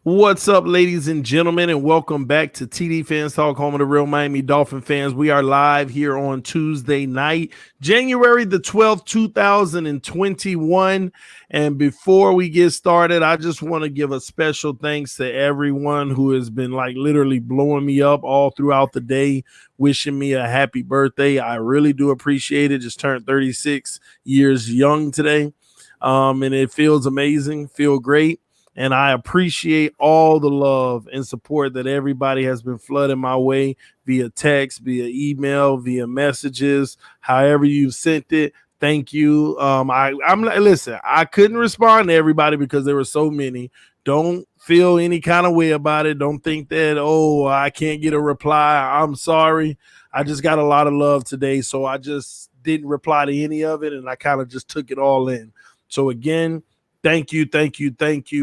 What's up, ladies and gentlemen, and welcome back to TDPHINSTALK, home of the real Miami Dolphin fans. We are live here on Tuesday night, January the 12th, 2021. And before we get started, I just want to give a special thanks to everyone who has been literally blowing me up all throughout the day, wishing me a happy birthday. I really do appreciate it. Just turned 36 years young today. And it feels amazing, feel great. And I appreciate all the love and support that everybody has been flooding my way via text, via email, via messages, however you've sent it. Thank you. Listen, I couldn't respond to everybody because there were so many. Don't feel any kind of way about it. Don't think that, I can't get a reply. I'm sorry. I just got a lot of love today, so I just didn't reply to any of it, and I kind of just took it all in. So again, thank you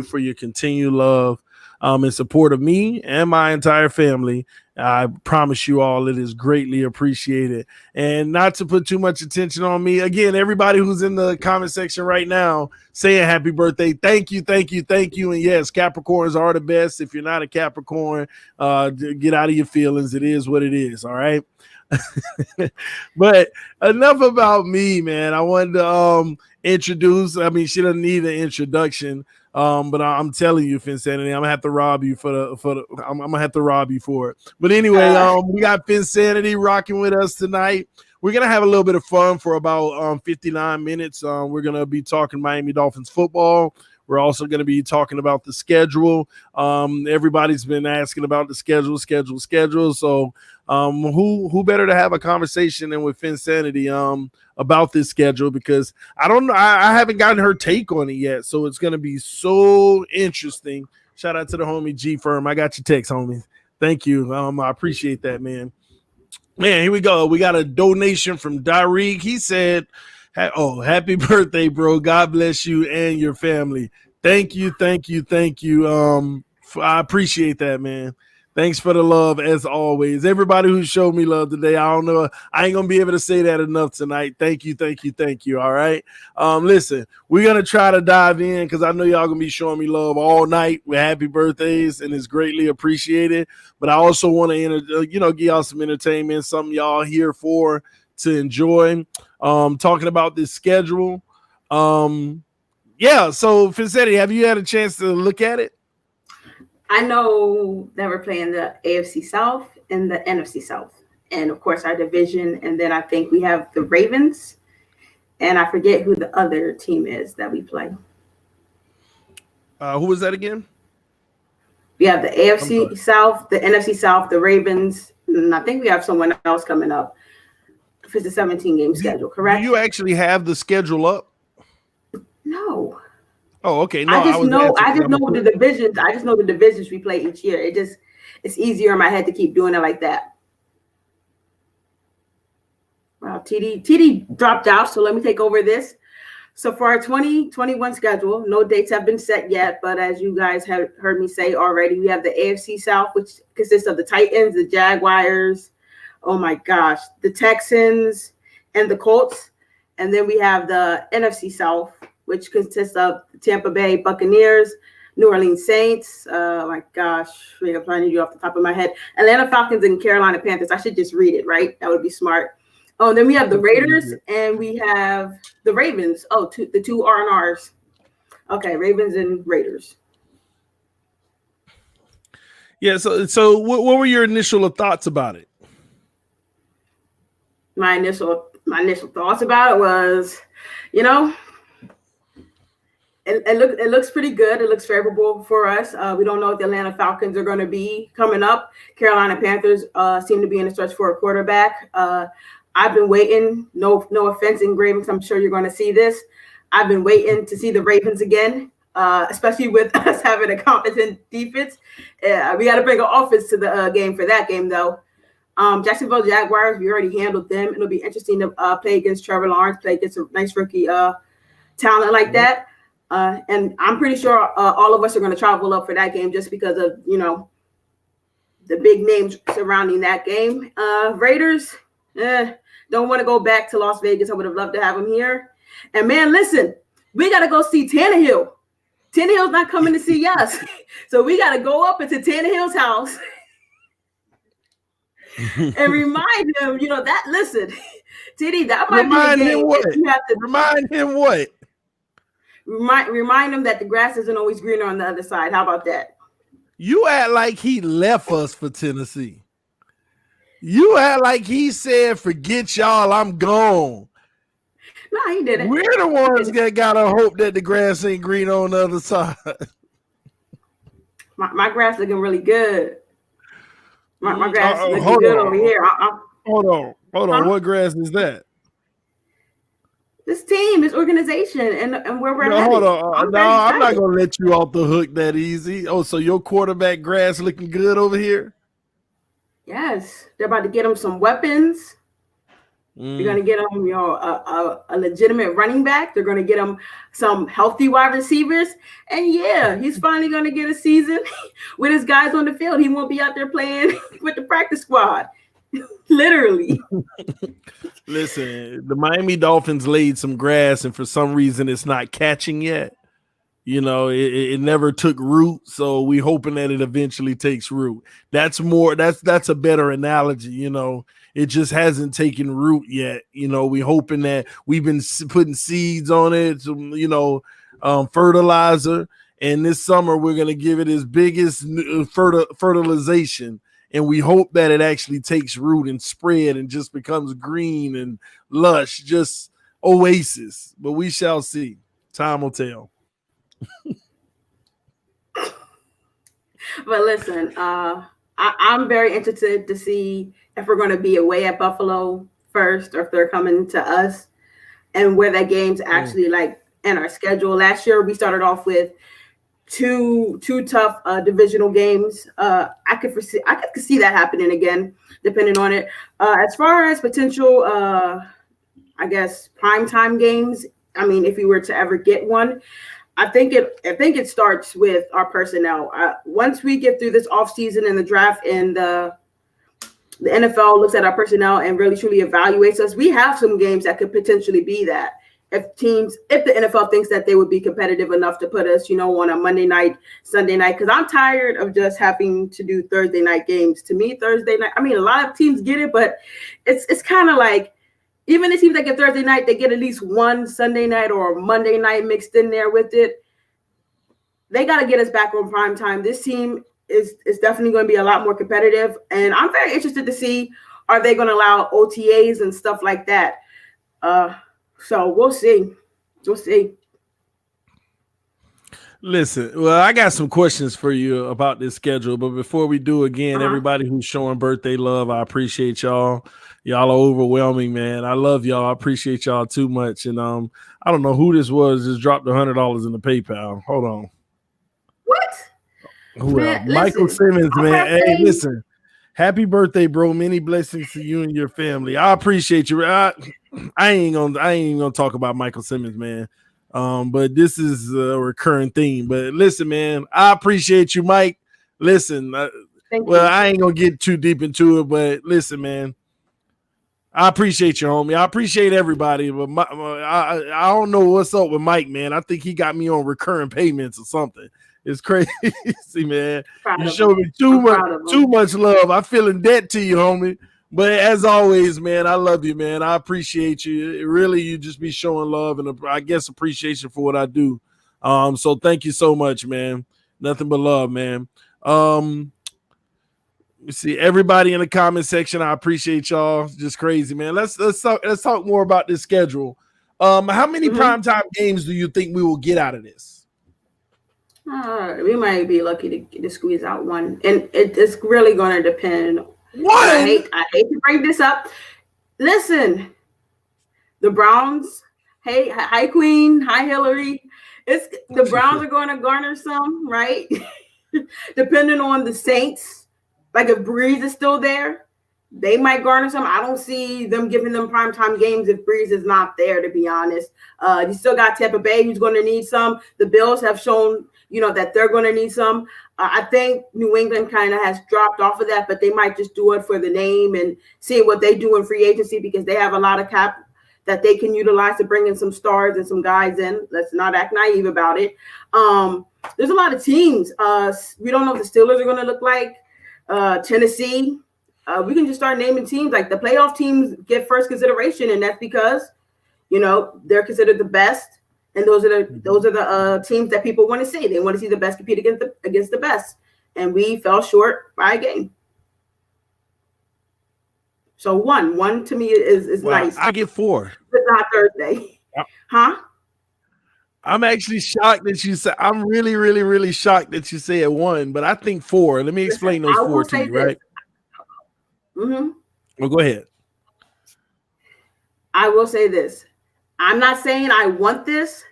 for your continued love and support of me and my entire family. I promise you all it is greatly appreciated. And not to put too much attention on me, again, everybody who's in the comment section right now saying happy birthday, thank you. And yes, Capricorns are the best. If you're not a Capricorn, get out of your feelings. It is what it is, all right? But enough about me, man. I wanted to introduce. I mean, she doesn't need an introduction. But I'm telling you, Phinsanity, I'm gonna have to rob you I'm gonna have to rob you for it. But anyway, we got Phinsanity rocking with us tonight. We're gonna have a little bit of fun for about 59 minutes. We're gonna be talking Miami Dolphins football. We're also going to be talking about the schedule. Everybody's been asking about the schedule. So who better to have a conversation than with Phinsanity about this schedule, because I don't know. I haven't gotten her take on it yet. So it's going to be so interesting. Shout out to the homie G Firm. I got your text, homie. Thank you. I appreciate that, man. Man, here we go. We got a donation from Darig. He said, happy birthday, bro. God bless you and your family. Thank you. I appreciate that, man. Thanks for the love, as always. Everybody who showed me love today, I don't know. I ain't going to be able to say that enough tonight. Thank you. All right. Listen, we're going to try to dive in because I know y'all going to be showing me love all night with happy birthdays, and it's greatly appreciated. But I also want to, give y'all some entertainment, something y'all here for to enjoy. Talking about this schedule. So Phinsanity, have you had a chance to look at it? I know that we're playing the AFC South and the NFC South, and of course our division, and then I think we have the Ravens, and I forget who the other team is that we play. Who was that again? We have the AFC South, the NFC South, the Ravens, and I think we have someone else coming up. If it's a 17-game schedule, correct? Do you actually have the schedule up? No. Oh, okay. No, I just know the divisions. I just know the divisions we play each year. It's easier in my head to keep doing it like that. Wow, TD dropped out, so let me take over this. So for our 2021 schedule, no dates have been set yet, but as you guys have heard me say already, we have the AFC South, which consists of the Titans, the Jaguars, oh my gosh, the Texans, and the Colts. And then we have the NFC South, which consists of the Tampa Bay Buccaneers, New Orleans Saints. Oh my gosh, I'm trying to do off the top of my head. Atlanta Falcons and Carolina Panthers. I should just read it, right? That would be smart. Oh, and then we have the Raiders and we have the Ravens. Oh, the two R&Rs. Okay, Ravens and Raiders. Yeah, so what were your initial thoughts about it? My initial thoughts about it was, it looks pretty good. It looks favorable for us. We don't know what the Atlanta Falcons are going to be coming up. Carolina Panthers seem to be in the search for a quarterback. I've been waiting. No offense, Engravings. I'm sure you're going to see this. I've been waiting to see the Ravens again, especially with us having a competent defense. We got to bring an offense to the game for that game, though. Jacksonville Jaguars, we already handled them. It'll be interesting to play against Trevor Lawrence, play against a nice rookie talent like that. And I'm pretty sure all of us are going to travel up for that game just because of, the big names surrounding that game. Raiders, don't want to go back to Las Vegas. I would have loved to have them here. And man, listen, we got to go see Tannehill. Tannehill's not coming to see us. So we got to go up into Tannehill's house and remind him, that, listen, TD, that might Remind be a game. him what? You have to Remind him what? Remind him that the grass isn't always greener on the other side. How about that? You act like he left us for Tennessee. You act like he said, forget y'all, I'm gone. No, he didn't. We're the ones that gotta hope that the grass ain't green on the other side. My grass looking really good. My grass looking good over here. Hold on. Huh? What grass is that? This team, this organization, and where we're headed. Hold on. I'm not gonna let you off the hook that easy. Oh, so your quarterback grass looking good over here? Yes, they're about to get him some weapons. They're going to get him, a legitimate running back. They're going to get him some healthy wide receivers. And yeah, he's finally going to get a season with his guys on the field. He won't be out there playing with the practice squad. Literally. Listen, the Miami Dolphins laid some grass, and for some reason it's not catching yet. It never took root, so we hoping that it eventually takes root. That's a better analogy. It just hasn't taken root yet. We hoping that we've been putting seeds on it, fertilizer, and this summer we're gonna give it its biggest fertilization, and we hope that it actually takes root and spread and just becomes green and lush, just oasis. But we shall see. Time will tell. But listen, I'm very interested to see if we're going to be away at Buffalo first or if they're coming to us, and where that game's actually like in our schedule. Last year we started off with two tough divisional games. I could see that happening again, depending on it. As far as potential, I guess primetime games. I mean, if we were to ever get one, I think it starts with our personnel. Once we get through this offseason and the draft, and the NFL looks at our personnel and really truly evaluates us, we have some games that could potentially be that. If the NFL thinks that they would be competitive enough to put us, on a Monday night, Sunday night, because I'm tired of just having to do Thursday night games. To me, Thursday night, I mean, a lot of teams get it, but it's kind of like, even the teams that get Thursday night, they get at least one Sunday night or Monday night mixed in there with it. They got to get us back on prime time. This team is definitely going to be a lot more competitive, and I'm very interested to see, are they going to allow OTAs and stuff like that? So we'll see. We'll see. Listen, well, I got some questions for you about this schedule, but before we do, again, everybody who's showing birthday love, I appreciate y'all. Y'all are overwhelming, man. I love y'all. I appreciate y'all too much. And I don't know who this was. Just dropped $100 in the PayPal. Hold on. What? Who else? Michael Simmons, man. Hey, listen. Happy birthday, bro. Many blessings to you and your family. I appreciate you. I ain't gonna talk about Michael Simmons, man. But this is a recurring theme. But listen, man, I appreciate you, Mike. Listen, I ain't gonna get too deep into it, but listen, man, I appreciate you, homie. I appreciate everybody, but I don't know what's up with Mike, man. I think he got me on recurring payments or something. It's crazy, man. You showed me too much love. I feel in debt to you, homie. But as always, man, I love you, man. I appreciate you. Really, you just be showing love and I guess appreciation for what I do. So thank you so much, man. Nothing but love, man. You see everybody in the comment section. I appreciate y'all. Just crazy, man. Let's talk more about this schedule. How many primetime games do you think we will get out of this? We might be lucky to squeeze out one, and it's really going to depend. What? I hate to bring this up. Listen, the Browns. Hey, hi Queen, hi Hillary. The Browns are going to garner some, right? Depending on the Saints. Like if Breeze is still there, they might garner some. I don't see them giving them primetime games if Breeze is not there, to be honest. You still got Tampa Bay who's going to need some. The Bills have shown, that they're going to need some. I think New England kind of has dropped off of that, but they might just do it for the name and see what they do in free agency because they have a lot of cap that they can utilize to bring in some stars and some guys in. Let's not act naive about it. There's a lot of teams. We don't know what the Steelers are going to look like. Tennessee. We can just start naming teams. Like the playoff teams get first consideration, and that's because, they're considered the best. And those are the teams that people want to see. They want to see the best compete against the best. And we fell short by a game. So one to me is nice. I get 4. It's not Thursday. Huh? I'm actually shocked that you said. I'm really, really, really shocked that you said 1, but I think 4. Let me explain those 4 to you, right? Mm-hmm. Well, go ahead. I will say this. I'm not saying I want this,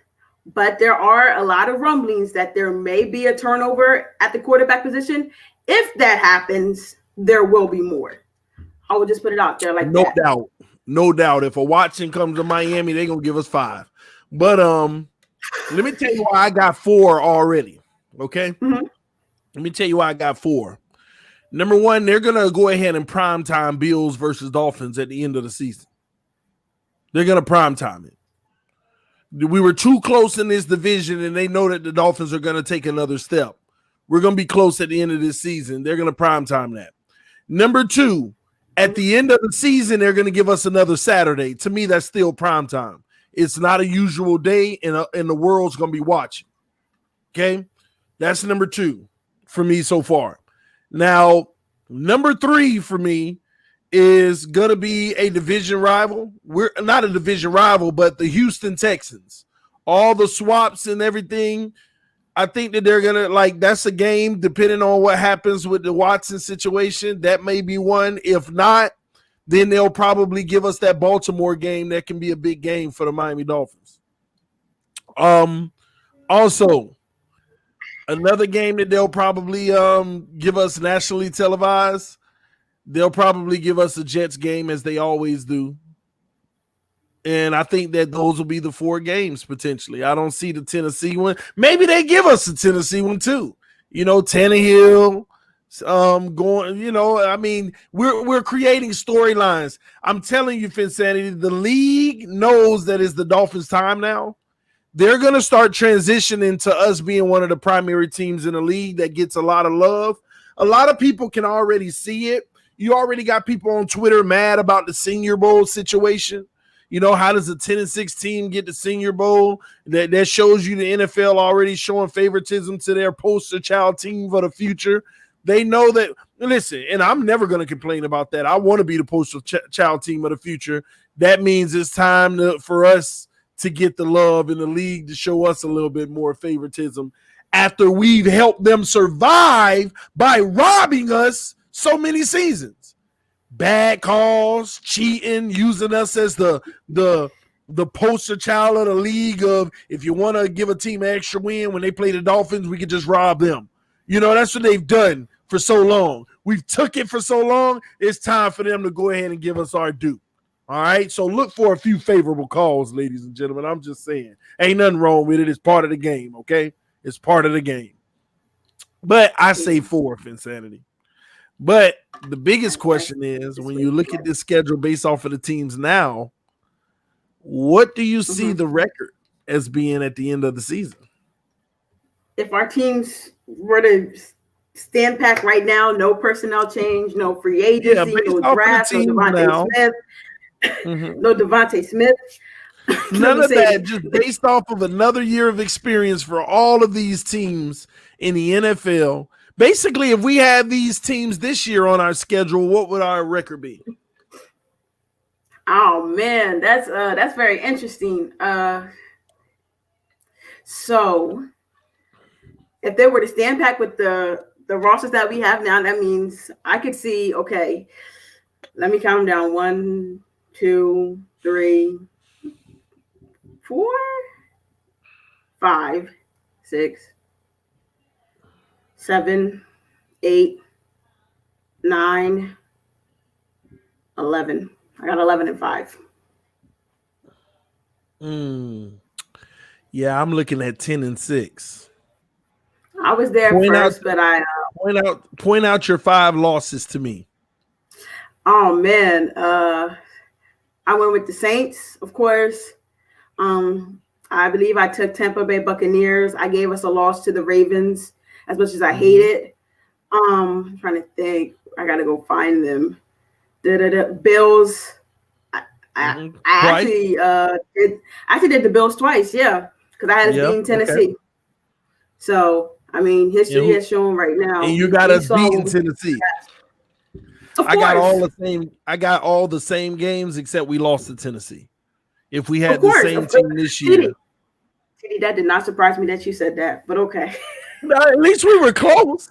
but there are a lot of rumblings that there may be a turnover at the quarterback position. If that happens, there will be more. I will just put it out there like that. No doubt. If a Watson comes to Miami, they're gonna give us 5. But let me tell you why I got 4 already. Okay. Mm-hmm. Let me tell you why I got 4. Number 1, they're gonna go ahead and primetime Bills versus Dolphins at the end of the season. They're gonna primetime it. We were too close in this division, and they know that the Dolphins are gonna take another step. We're gonna be close at the end of this season. They're gonna primetime that. Number 2, at the end of the season, they're gonna give us another Saturday. To me, that's still primetime. It's not a usual day, and the world's gonna be watching. Okay, that's number 2 for me so far. Now, number 3 for me is going to be a division rival. We're not a division rival, but the Houston Texans. All the swaps and everything, I think that they're going to, that's a game, depending on what happens with the Watson situation. That may be one. If not, then they'll probably give us that Baltimore game that can be a big game for the Miami Dolphins. Also, another game that they'll probably give us nationally televised, they'll probably give us a Jets game as they always do. And I think that those will be the 4 games potentially. I don't see the Tennessee one. Maybe they give us a Tennessee one too. Tannehill going, we're creating storylines. I'm telling you, Phinsanity, the league knows that it's the Dolphins' time now. They're going to start transitioning to us being one of the primary teams in the league that gets a lot of love. A lot of people can already see it. You already got people on Twitter mad about the Senior Bowl situation. How does a 10-6 team get the Senior Bowl? That shows you the NFL already showing favoritism to their poster child team for the future. They know that, listen, and I'm never going to complain about that. I want to be the poster child team of the future. That means it's time for us to get the love in the league to show us a little bit more favoritism after we've helped them survive by robbing us so many seasons. Bad calls, cheating, using us as the poster child of the league of, if you want to give a team an extra win when they play the Dolphins, we can just rob them. That's what they've done for so long. We've took it for so long. It's time for them to go ahead and give us our due. All right, so look for a few favorable calls, ladies and gentlemen. I'm just saying, ain't nothing wrong with it. It's part of the game, okay? It's part of the game. But I say 4, Phinsanity. But the biggest question is, when you look at this schedule based off of the teams now, what do you see the record as being at the end of the season? If our teams were to stand pack right now, no personnel change, no free agency, no draft, no Devontae Smith. No Devontae Smith. None of that, just based off of another year of experience for all of these teams in the NFL. Basically, if we had these teams this year on our schedule, what would our record be? Oh man, that's very interesting. So if they were to stand back with the rosters that we have now, that means I could see, okay, let me count them down. 1, 2, 3, 4, 5, 6, 7, 8, 9, 11. I got 11 and 5. Yeah, I'm looking at 10 and 6. I was there first, but I point out your 5 losses to me. Oh man, I went with the Saints, of course. I believe I took Tampa Bay Buccaneers. I gave us a loss to the Ravens, as much as I hate it. I'm trying to think. I gotta go find them. Bills. I actually did the Bills twice, because I had us beating Tennessee. Okay. So I mean, history has shown right now. And you got us beating Tennessee. I got all the same games except we lost to Tennessee. If we had the same team this year. That did not surprise me that you said that, but okay. At least we were close.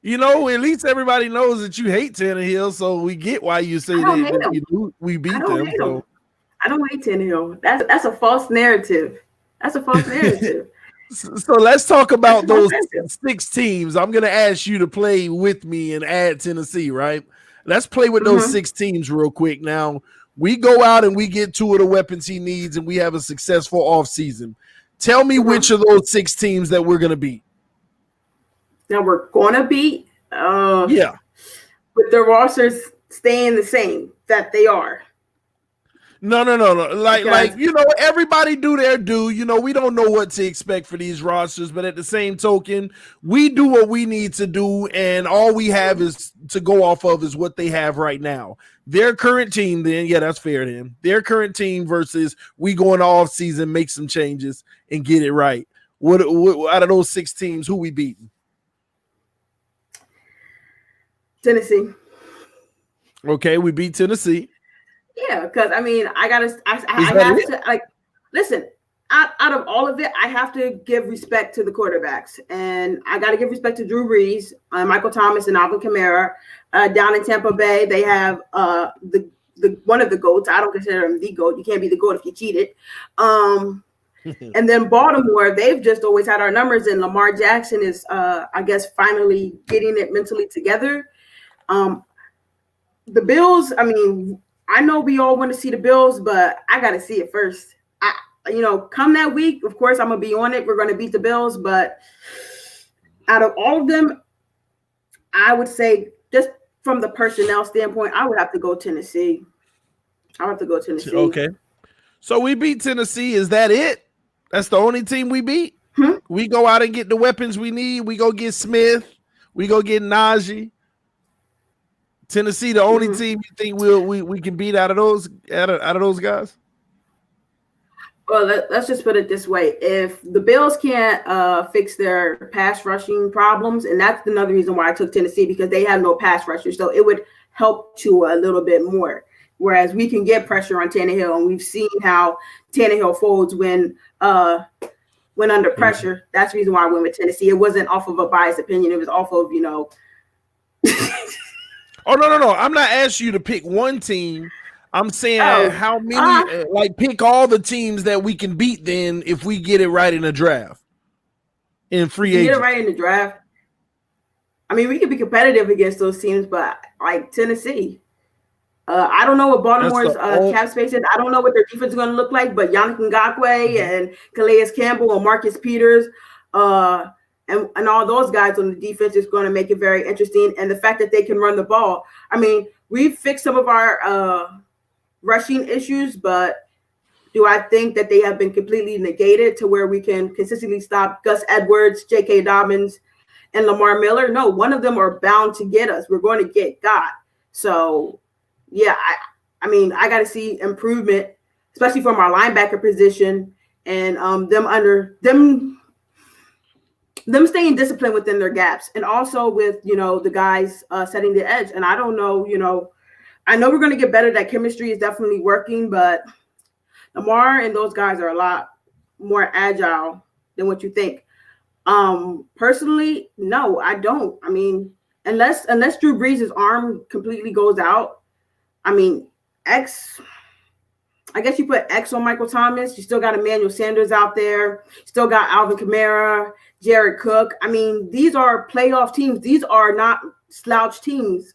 You know, at least everybody knows that you hate Tannehill, so we get why you say that we beat them. So. I don't hate Tannehill. That's a false narrative. That's a false narrative. So let's talk about those 6 teams. I'm going to ask you to play with me and add Tennessee, right? Let's play with those 6 teams real quick. Now, we go out and we get 2 of the weapons he needs, and we have a successful offseason. Tell me which of those 6 teams that we're going to beat. That we're going to beat? Yeah. With the rosters staying the same that they are. No. Like, you know, everybody do their due. You know, we don't know what to expect for these rosters, but at the same token, we do what we need to do, and all we have is to go off of is what they have right now. Their current team, then, that's fair to him. Their current team versus we go into off season, make some changes, and get it right. What out of those 6 teams, who we beating? Tennessee. Okay, we beat Tennessee. Yeah, because I mean, I have to like listen. Out of all of it, I have to give respect to the quarterbacks, and I got to give respect to Drew Brees, Michael Thomas, and Alvin Kamara. Down in Tampa Bay, they have the one of the GOATs. I don't consider him the GOAT. You can't be the GOAT if you cheated. And then Baltimore, they've just always had our numbers, and Lamar Jackson is, I guess, finally getting it mentally together. The Bills, I mean, I know we all want to see the Bills, but I got to see it first. Come that week, of course, I'm going to be on it. We're going to beat the Bills, but out of all of them, I would say just from the personnel standpoint, I would have to go Tennessee. Okay. So we beat Tennessee. Is that it? That's the only team we beat? We go out and get the weapons we need. We go get Smith. We go get Najee. Tennessee, the only team you think we can beat out of those guys? Well, let's just put it this way: if the Bills can't fix their pass rushing problems, and that's another reason why I took Tennessee, because they have no pass rushers, so it would help to a little bit more. Whereas we can get pressure on Tannehill, and we've seen how Tannehill folds when under pressure. That's the reason why I went with Tennessee. It wasn't off of a biased opinion; it was off of Oh, no. I'm not asking you to pick one team. I'm saying how many, pick all the teams that we can beat then if we get it right in the draft. In free agency. Get it right in the draft. I mean, we could be competitive against those teams, but like Tennessee. I don't know what Baltimore's cap space is. I don't know what their defense is going to look like, but Yannick Ngakoue and Calais Campbell and Marcus Peters, and all those guys on the defense is going to make it very interesting. And the fact that they can run the ball. I mean, we've fixed some of our rushing issues, but do I think that they have been completely negated to where we can consistently stop Gus Edwards, J.K. Dobbins, and Lamar Miller? No, one of them are bound to get us. We're going to get got. So, yeah, I mean, I got to see improvement, especially from our linebacker position, and them staying disciplined within their gaps, and also with, the guys setting the edge. And I don't know, I know we're going to get better. That chemistry is definitely working, but Lamar and those guys are a lot more agile than what you think. Personally, no, I don't. I mean, unless Drew Brees' arm completely goes out, I mean, I guess you put X on Michael Thomas. You still got Emmanuel Sanders out there. Still got Alvin Kamara, Jared Cook. I mean, these are playoff teams. These are not slouch teams.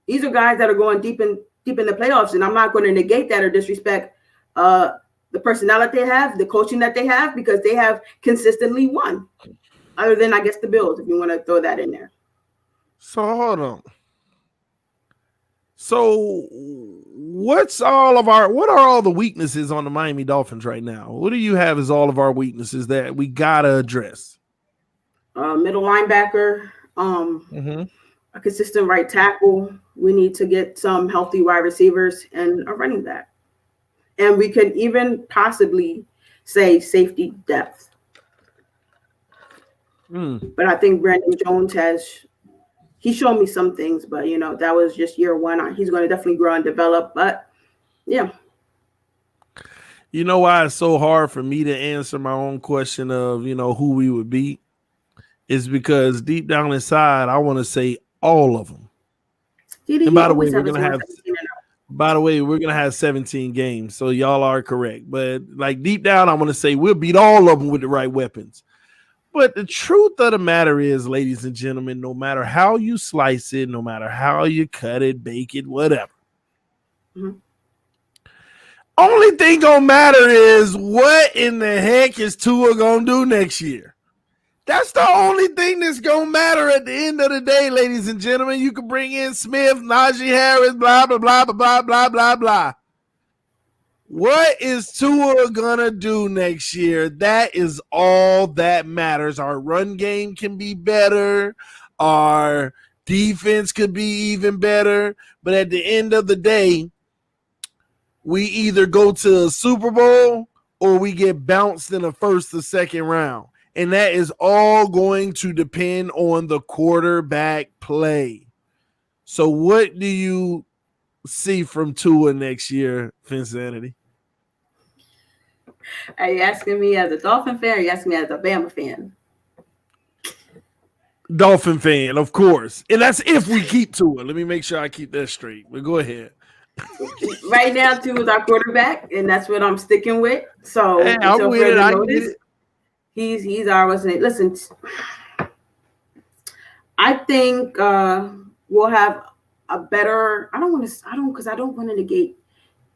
These are guys that are going deep in the playoffs, and I'm not going to negate that or disrespect the personnel that they have, the coaching that they have, because they have consistently won. Other than, I guess, the Bills, if you want to throw that in there. So hold on. So what are all the weaknesses on the Miami Dolphins right now? What do you have as all of our weaknesses that we gotta address? Middle linebacker, a consistent right tackle. We need to get some healthy wide receivers and a running back. And we can even possibly say safety depth. But I think Brandon Jones he showed me some things, but that was just year one. He's going to definitely grow and develop. But yeah. You know why it's so hard for me to answer my own question of, who we would beat? Is because deep down inside, I want to say all of them. And by the way, we're gonna have 17 games, so y'all are correct. But like deep down, I want to say we'll beat all of them with the right weapons. But the truth of the matter is, ladies and gentlemen, no matter how you slice it, no matter how you cut it, bake it, whatever, only thing gonna matter is what in the heck is Tua gonna do next year. That's the only thing that's gonna matter at the end of the day, ladies and gentlemen. You can bring in Smith, Najee Harris, blah blah blah blah blah blah blah blah. What is Tua gonna do next year? That is all that matters. Our run game can be better. Our defense could be even better. But at the end of the day, we either go to a Super Bowl or we get bounced in the first or second round. And that is all going to depend on the quarterback play. So what do you see from Tua next year, Phinsanity? Are you asking me as a Dolphin fan or are you asking me as a Bama fan? Dolphin fan, of course. And that's if we keep Tua. Let me make sure I keep that straight. But go ahead. Right now, Tua is our quarterback, and that's what I'm sticking with. So hey, I'm with it. I get it. He's our what's name. Listen, I think we'll have a better. I don't want to negate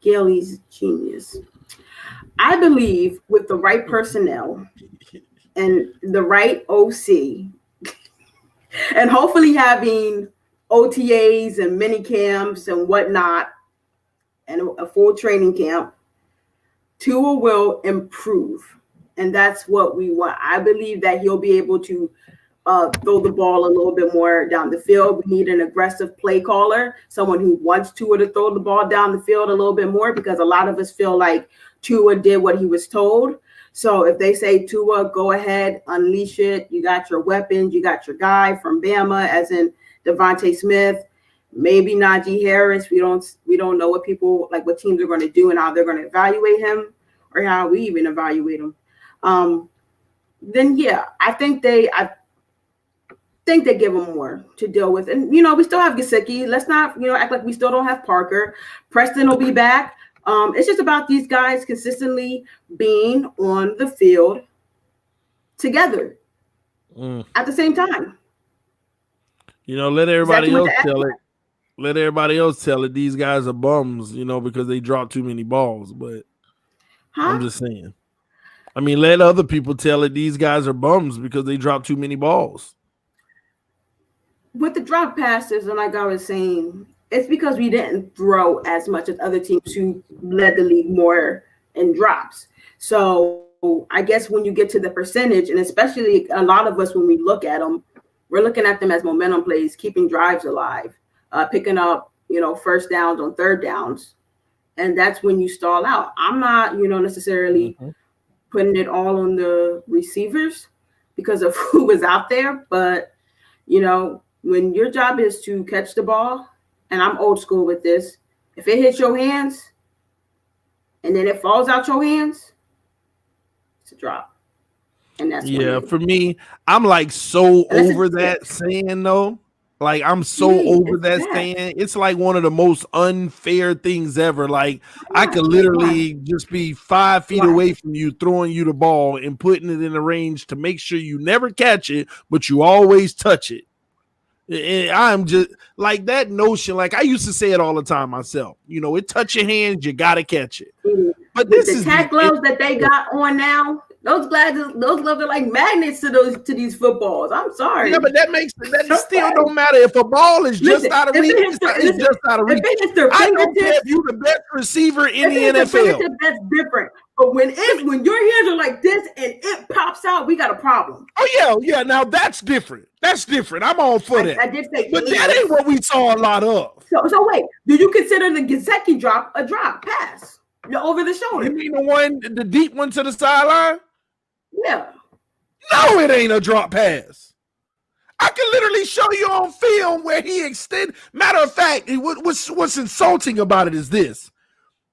Gailey's genius. I believe with the right personnel and the right OC, and hopefully having OTAs and mini camps and whatnot, and a full training camp, Tua will improve. And that's what we want. I believe that he'll be able to throw the ball a little bit more down the field. We need an aggressive play caller, someone who wants Tua to throw the ball down the field a little bit more, because a lot of us feel like Tua did what he was told. So if they say, Tua, go ahead, unleash it. You got your weapons. You got your guy from Bama, as in Devontae Smith, maybe Najee Harris. We don't know what teams are going to do and how they're going to evaluate him, or how we even evaluate him. Then yeah, I think they give him more to deal with. And we still have Gesicki. Let's not act like we still don't have Parker. Preston will be back. It's just about these guys consistently being on the field together at the same time. Let everybody else tell it. Let everybody else tell it. These guys are bums, because they drop too many balls. But I'm just saying. I mean, let other people tell it. These guys are bums because they drop too many balls. With the drop passes, and like I was saying, it's because we didn't throw as much as other teams who led the league more in drops. So I guess when you get to the percentage, and especially a lot of us, when we look at them, we're looking at them as momentum plays, keeping drives alive, picking up, first downs on third downs. And that's when you stall out. I'm not, necessarily putting it all on the receivers because of who was out there. But, when your job is to catch the ball, and I'm old school with this, if it hits your hands and then it falls out your hands, it's a drop. And that's for me, I'm like so over that saying though. Like I'm so over that saying. It's like one of the most unfair things ever. Like I could literally just be 5 feet away from you, throwing you the ball and putting it in the range to make sure you never catch it, but you always touch it. And I'm just like that notion. Like I used to say it all the time myself. It touch your hands, you gotta catch it. But this is the tack gloves that they got on now. Those gloves are like magnets to these footballs. I'm sorry. Yeah, but that still don't matter if a ball is just out of reach. It's just out of reach. I don't care if you're the best receiver in the NFL. That's different. But when your hands are like this and it pops out, we got a problem. Oh yeah. Now that's different. That's different. I'm all for that. I did say, but that ain't what we saw a lot of. So wait, do you consider the Gesicki drop a drop pass? Over the shoulder. You mean the deep one to the sideline? Yeah. No, it ain't a drop pass. I can literally show you on film where he extended. Matter of fact, what's insulting about it is this.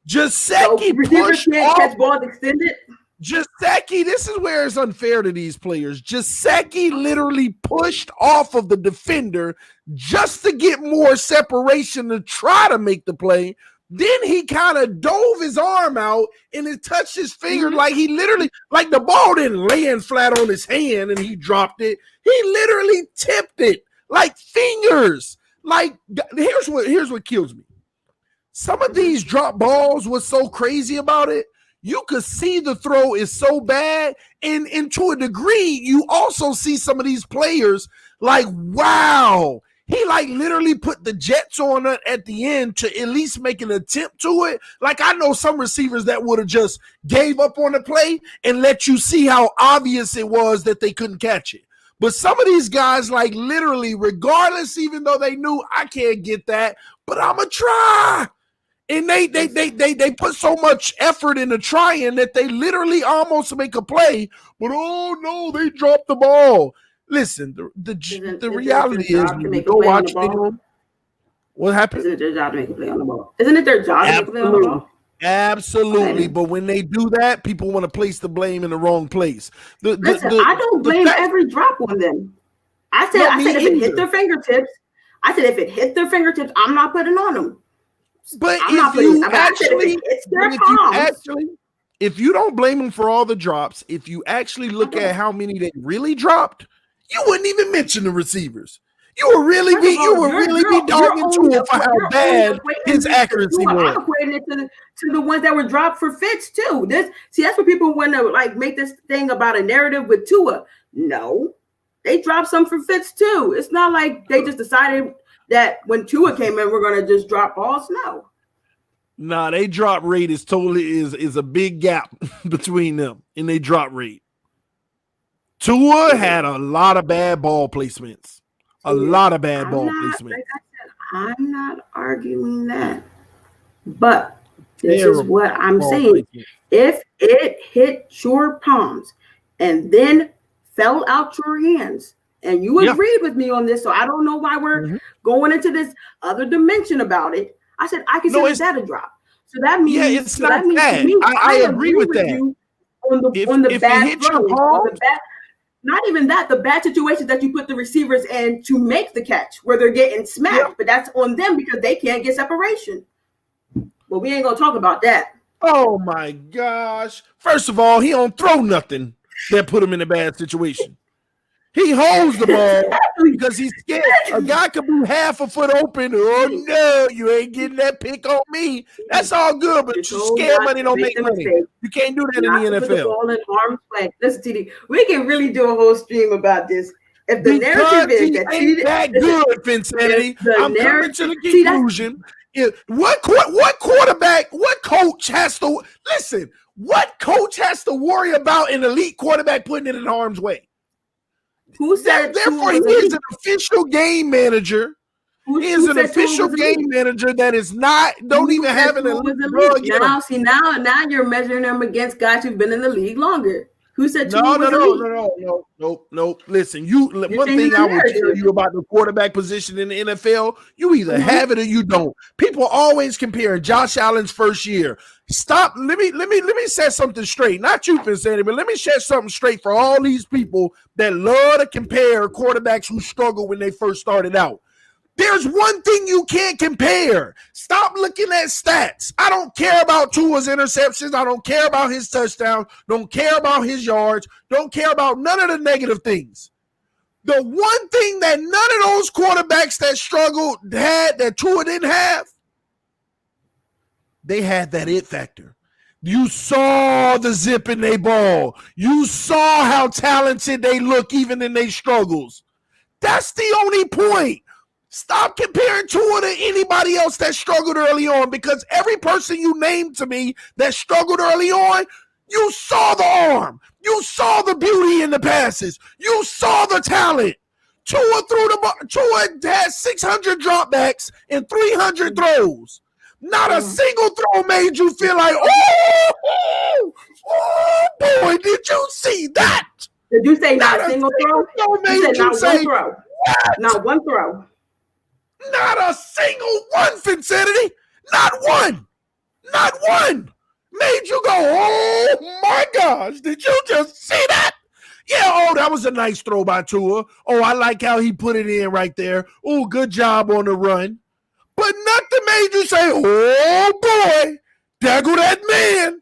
Gesicki pushed off. Catch balls extended. Gesicki, this is where it's unfair to these players. Gesicki literally pushed off of the defender just to get more separation to try to make the play. Then he kind of dove his arm out and it touched his finger like he literally, like the ball didn't land flat on his hand and he dropped it. He literally tipped it like fingers. Like, here's what kills me. Some of these drop balls, what's so crazy about it, you could see the throw is so bad. And to a degree, you also see some of these players like, wow. He like literally put the jets on it at the end to at least make an attempt to it. Like I know some receivers that would have just gave up on the play and let you see how obvious it was that they couldn't catch it. But some of these guys like literally, regardless, even though they knew I can't get that, but I'ma try. And they put so much effort into trying that they literally almost make a play. But oh no, they dropped the ball. Listen, the reality is when you go watch film, what happens? Isn't it their job to make a play on the ball? Isn't it their job to make a play on the ball? Absolutely. But when they do that, people want to place the blame in the wrong place. Listen, I don't blame every drop on them. I said if it hit their fingertips, I'm not putting on them. But if you don't blame them for all the drops, if you actually look at how many they really dropped, you wouldn't even mention the receivers. You would really be dogging to him for how bad his accuracy was. I'm equating it to the ones that were dropped for Fitz too. That's what people want to like make this thing about a narrative with Tua. No, they dropped some for Fitz too. It's not like they just decided that when Tua came in, we're gonna just drop balls. No. Nah, they drop rate is a big gap between them and they drop rate. Tua had a lot of bad ball placements. Placements. Like I said, I'm not arguing that. But this is what I'm saying. Placement. If it hit your palms and then fell out your hands, and you agreed with me on this, so I don't know why we're going into this other dimension about it. I said I consider that a drop. So that means it's not bad. I agree with that. On the bad throws, not even that, the bad situations that you put the receivers in to make the catch where they're getting smacked, but that's on them because they can't get separation. But we ain't gonna talk about that. Oh my gosh! First of all, he don't throw nothing that put him in a bad situation. He holds the ball because he's scared. A guy could be half a foot open. Oh no, you ain't getting that pick on me. That's all good, but scared money don't make money. You can't do that in the NFL. The ball in harm's way. Listen, TD, we can really do a whole stream about this. If the narrative is that ain't that good, Phinsanity, I'm coming to the conclusion. What quarterback, what coach has to listen? What coach has to worry about an elite quarterback putting it in harm's way? Who said? Therefore, he is an official game manager. He is an official game manager that is not. Don't even have an elite drug. Now you're measuring them against guys who've been in the league longer. Who said? No. Listen, one thing I will tell you about the quarterback position in the NFL: you either have it or you don't. People always comparing Josh Allen's first year. Stop. Let me set something straight. Not you, Phinsanity, but let me set something straight for all these people that love to compare quarterbacks who struggled when they first started out. There's one thing you can't compare. Stop looking at stats. I don't care about Tua's interceptions. I don't care about his touchdown. Don't care about his yards. Don't care about none of the negative things. The one thing that none of those quarterbacks that struggled had that Tua didn't have, they had that it factor. You saw the zip in their ball. You saw how talented they look even in their struggles. That's the only point. Stop comparing Tua to anybody else that struggled early on, because every person you named to me that struggled early on, you saw the arm. You saw the beauty in the passes. You saw the talent. Tua had 600 dropbacks and 300 throws. Not a single throw made you feel like, oh boy, did you see that? Did you say not a single throw? You said not one throw. What? Not one throw. Not a single one, Phinsanity. Not one. Not one. Made you go, oh my gosh, did you just see that? Yeah, oh, that was a nice throw by Tua. Oh, I like how he put it in right there. Oh, good job on the run. But nothing made you say, oh boy, there go that man.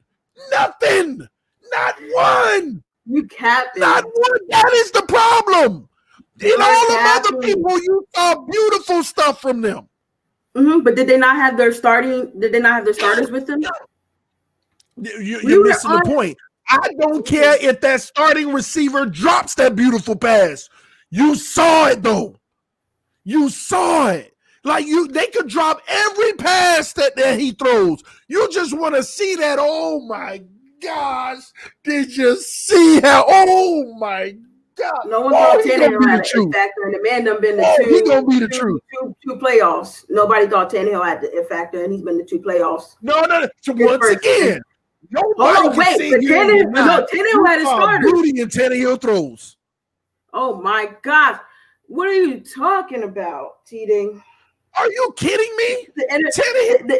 Nothing. Not one. You capped it. Not one. That is the problem. In all the other people, you saw beautiful stuff from them. But did they not have their starting? Did they not have their starters with them? You're missing the point. I don't care if that starting receiver drops that beautiful pass. You saw it though. You saw it. Like they could drop every pass that he throws. You just want to see that. Oh my gosh. Did you see how? Oh my God. No one thought Tannehill had an factor, and the man done been the he gonna be the truth. Two playoffs. Nobody thought Tannehill had the factor, and he's been the 2 playoffs. No. So once again, nobody can say Tannehill had his starters. Beauty and Tannehill throws. Oh my gosh. What are you talking about, TD? Are you kidding me? The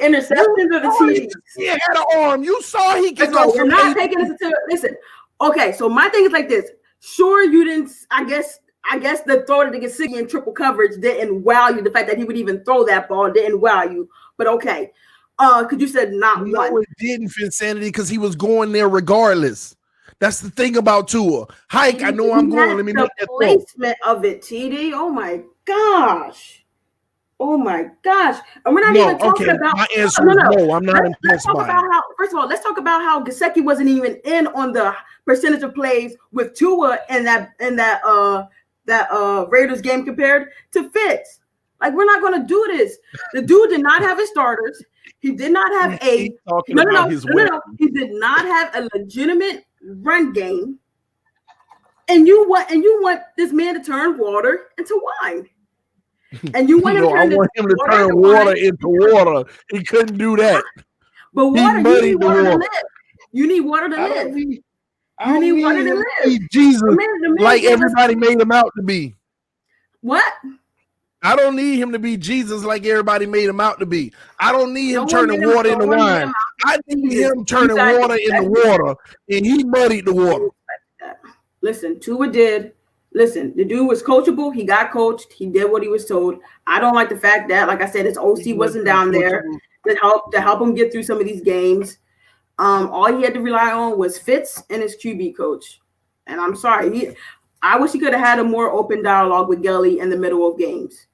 interceptions or the TDs? He had an arm. You saw he could go from. We're not taking this into. Listen. Okay, so my thing is like this. Sure, you didn't. I guess the throw to get Siggy in triple coverage didn't wow you. The fact that he would even throw that ball didn't wow you. But okay, because you said not one. No, it didn't, Phinsanity, because he was going there regardless. That's the thing about Tua. Hike, I know I'm going. Let me make that placement of it, TD. Oh my gosh. Oh my gosh. And we're not even talking about my answer is no, I'm not impressed by it. First of all, let's talk about how Gesicki wasn't even in on the percentage of plays with Tua in that Raiders game compared to Fitz. Like, we're not gonna do this. The dude did not have his starters. He did not have He did not have a legitimate run game. And you want this man to turn water into wine. And you want I want him to turn water into water. He couldn't do that. But water, you need water to live. You need water to live. You need water to live. Jesus, like everybody made him out to be. What? I don't need him to be Jesus like everybody made him out to be. I don't need him turning water into wine. I need him turning water into water, and he muddied the water. Listen, Tua did. Listen, the dude was coachable. He got coached. He did what he was told. I don't like the fact that, like I said, his OC wasn't down there to help him get through some of these games. All he had to rely on was Fitz and his QB coach. And I'm sorry, I wish he could have had a more open dialogue with Gelly in the middle of games.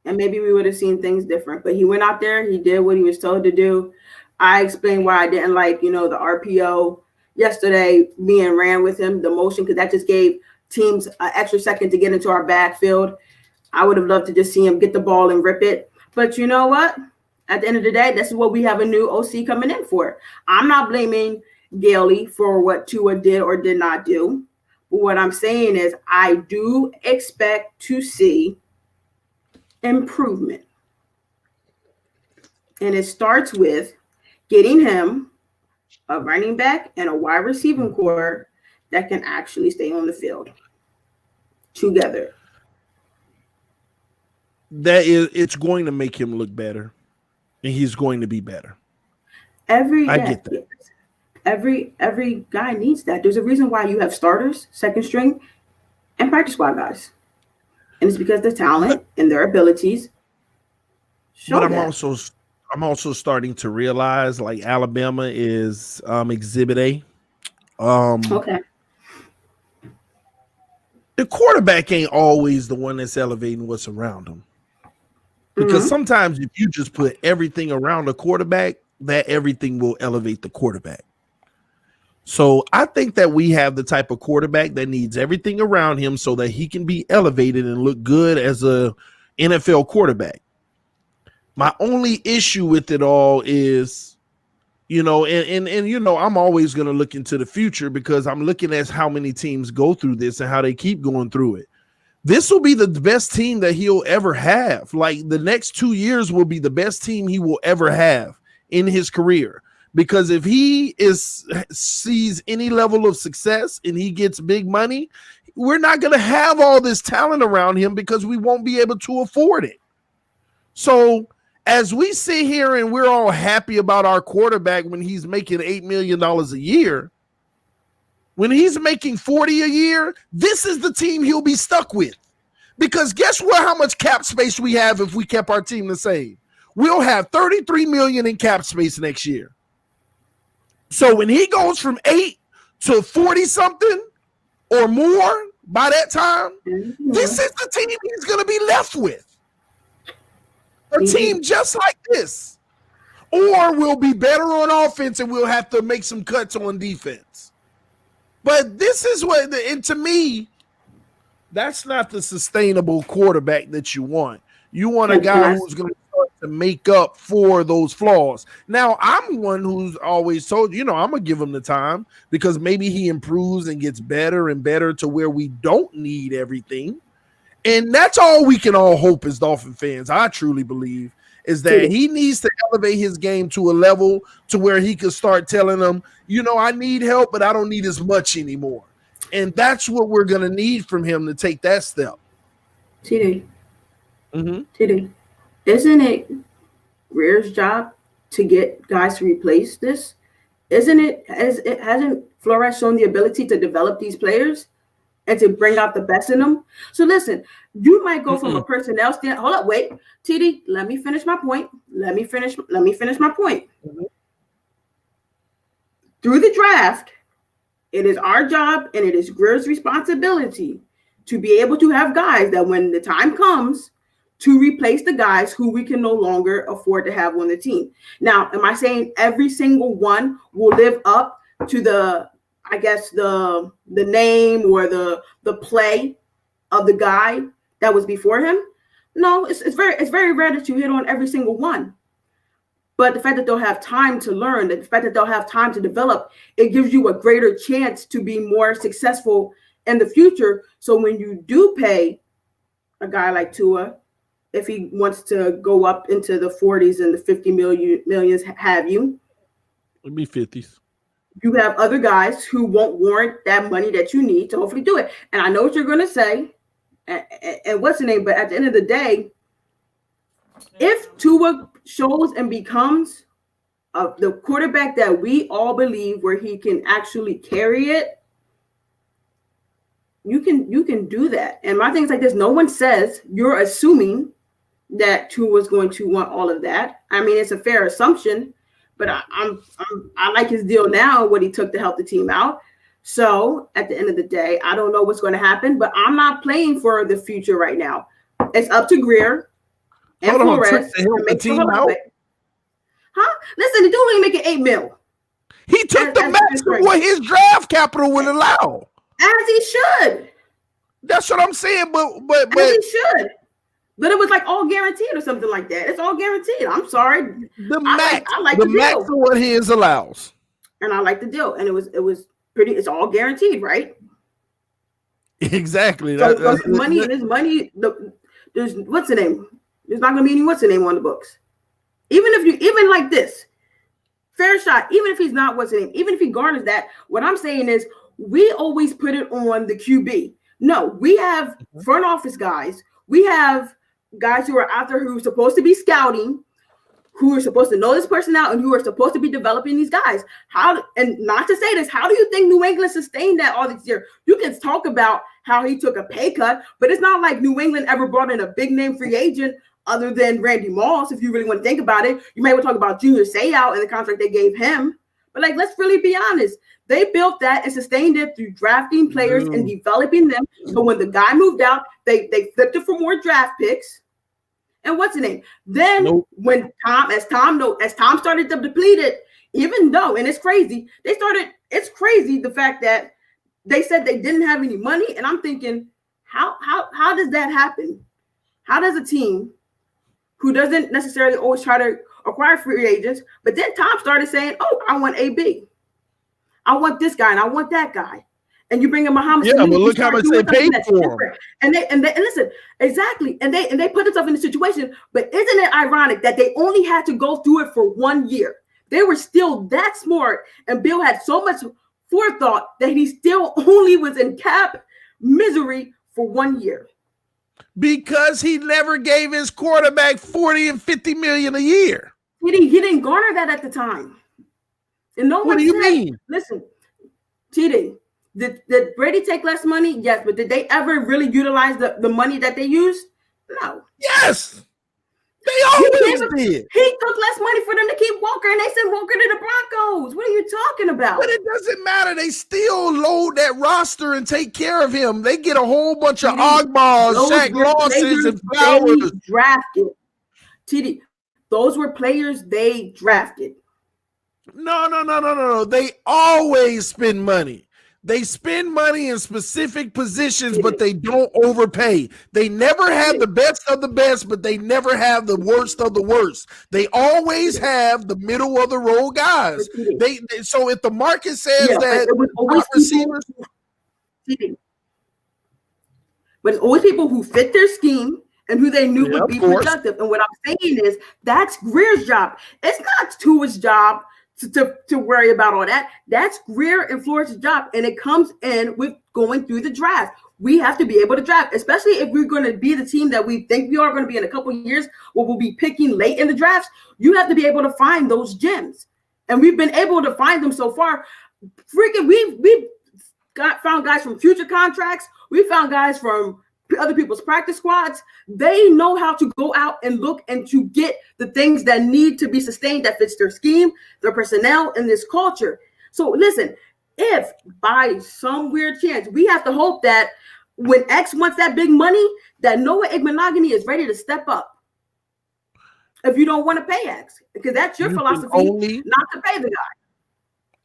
And maybe we would have seen things different. But he went out there. He did what he was told to do. I explained why I didn't like, the RPO yesterday being ran with him, the motion, because that just gave teams an extra second to get into our backfield. I would have loved to just see him get the ball and rip it. But you know what? At the end of the day, this is what we have a new OC coming in for. I'm not blaming Gailey for what Tua did or did not do. But what I'm saying is I do expect to see improvement. And it starts with getting him a running back and a wide receiving core that can actually stay on the field together. It's going to make him look better, and he's going to be better. I get that. Every guy needs that. There's a reason why you have starters, second string, and practice squad guys, and it's because their talent and their abilities show but that. I'm also starting to realize, like, Alabama is Exhibit A. Okay. The quarterback ain't always the one that's elevating what's around him. Because sometimes if you just put everything around a quarterback, that everything will elevate the quarterback. So I think that we have the type of quarterback that needs everything around him so that he can be elevated and look good as a NFL quarterback. My only issue with it all is, I'm always going to look into the future because I'm looking at how many teams go through this and how they keep going through it. This will be the best team that he'll ever have. Like the next 2 years will be the best team he will ever have in his career. Because if he sees any level of success and he gets big money, we're not going to have all this talent around him because we won't be able to afford it. So as we sit here and we're all happy about our quarterback when he's making $8 million a year, when he's making 40 a year, this is the team he'll be stuck with. Because guess what? How much cap space we have if we kept our team the same? We'll have $33 million in cap space next year. So when he goes from 8 to 40 something or more by that time, this is the team he's going to be left with. A team just like this. Or we'll be better on offense and we'll have to make some cuts on defense. But this is what, and to me, that's not the sustainable quarterback that you want. You want a guy who's going to start to make up for those flaws. Now, I'm one who's always told, I'm going to give him the time because maybe he improves and gets better and better to where we don't need everything. And that's all we can all hope as Dolphin fans, I truly believe, is that he needs to elevate his game to a level to where he can start telling them, I need help, but I don't need as much anymore. And that's what we're going to need from him to take that step. TD, isn't it Greer's job to get guys to replace this? Hasn't Flores shown the ability to develop these players and to bring out the best in them? So listen, you might go from a personnel stand. Hold up, wait, TD, let me finish my point. Let me finish my point. Through the draft, it is our job and it is Greer's responsibility to be able to have guys that when the time comes to replace the guys who we can no longer afford to have on the team. Now, am I saying every single one will live up to the name or the play of the guy that was before him? No, it's very rare that you hit on every single one. But the fact that they'll have time to learn, the fact that they'll have time to develop, it gives you a greater chance to be more successful in the future. So when you do pay a guy like Tua, if he wants to go up into the 40s and the 50 millions, have you? It'd be 50s. You have other guys who won't warrant that money that you need to hopefully do it. And I know what you're going to say, and what's the name? But at the end of the day, if Tua shows and becomes the quarterback that we all believe where he can actually carry it, you can do that. And my thing is like this: no one says you're assuming that Tua is going to want all of that. I mean, it's a fair assumption, but I like his deal now, what he took to help the team out. So at the end of the day, I don't know what's going to happen, but I'm not playing for the future right now. It's up to Greer and Flores to make the team out. Huh? Listen, the dude ain't making $8 million. He took the max of what his draft capital would allow. As he should. That's what I'm saying, but as he should. But it was like all guaranteed or something like that. It's all guaranteed. I'm sorry. The max, I like the max of what his allows. And I like the deal. And it was pretty. It's all guaranteed, right? Exactly. So there's money. There's what's the name? There's not going to be any what's the name on the books. Even like this, fair shot. Even if he's not what's the name, even if he garners that, what I'm saying is we always put it on the QB. No, we have front office guys. We have guys who are out there who are supposed to be scouting, who are supposed to know this person out, and who are supposed to be developing these guys. And not to say this, how do you think New England sustained that all this year? You can talk about how he took a pay cut, but it's not like New England ever brought in a big name free agent other than Randy Moss. If you really want to think about it, you may want to talk about Junior Seau and the contract they gave him. But like, let's really be honest. They built that and sustained it through drafting players and developing them. So when the guy moved out, they flipped it for more draft picks. and what's the name. Then when Tom started to deplete it, even though, and it's crazy, it's crazy the fact that they said they didn't have any money. And I'm thinking, how does that happen? How does a team who doesn't necessarily always try to acquire free agents, but then Tom started saying, oh, I want AB. I want this guy and I want that guy. And you bring in Muhammad. Yeah, but look how much they paid for him. And listen, exactly. And they put themselves in a situation, but isn't it ironic that they only had to go through it for 1 year? They were still that smart, and Bill had so much forethought that he still only was in cap misery for 1 year. Because he never gave his quarterback 40 and 50 million a year. He didn't garner that at the time. And no one What do you mean? Listen, TD, did Brady take less money? Yes, but did they ever really utilize the money that they used? No. Yes. They always did. He took less money for them to keep Walker, and they sent Walker to the Broncos. What are you talking about? But it doesn't matter. They still load that roster and take care of him. They get a whole bunch of Ogballs, Shaq Lawsons, and Flowers drafted. TD, those were players they drafted. No. They always spend money. They spend money in specific positions, but they don't overpay. They never have the best of the best, but they never have the worst of the worst. They always have the middle of the road guys. So if the market says that receivers, but it's always people who fit their scheme and who they knew would be productive. And what I'm saying is that's Greer's job. It's not Tua's job to worry about all that. That's Greer and Flores' job, and it comes in with going through the draft. We have to be able to draft, especially if we're going to be the team that we think we are going to be in a couple of years, where we'll be picking late in the drafts. You have to be able to find those gems, and we've been able to find them so far. We've found guys from future contracts. We found guys from other people's practice squads. They know how to go out and look and to get the things that need to be sustained that fits their scheme, their personnel, and this culture. So listen, if by some weird chance we have to hope that when X wants that big money, that Noah Igbenogany is ready to step up. If you don't want to pay X, because that's your philosophy, not to pay the guy.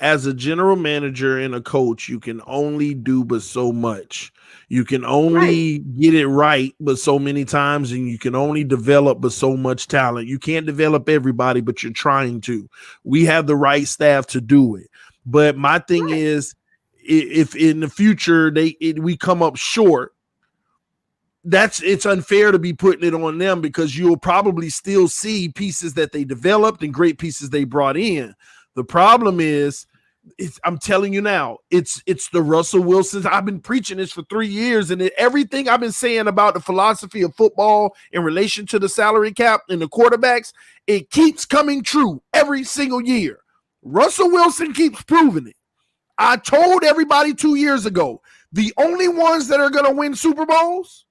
As a general manager and a coach, you can only do but so much. You can only get it right but so many times, and you can only develop but so much talent. You can't develop everybody, but you're trying to. We have the right staff to do it. But my thing is, if in the future we come up short, it's unfair to be putting it on them, because you'll probably still see pieces that they developed and great pieces they brought in. The problem is, I'm telling you now, it's the Russell Wilsons. I've been preaching this for 3 years, and everything I've been saying about the philosophy of football in relation to the salary cap and the quarterbacks, it keeps coming true every single year. Russell Wilson keeps proving it. I told everybody 2 years ago, the only ones that are going to win Super Bowls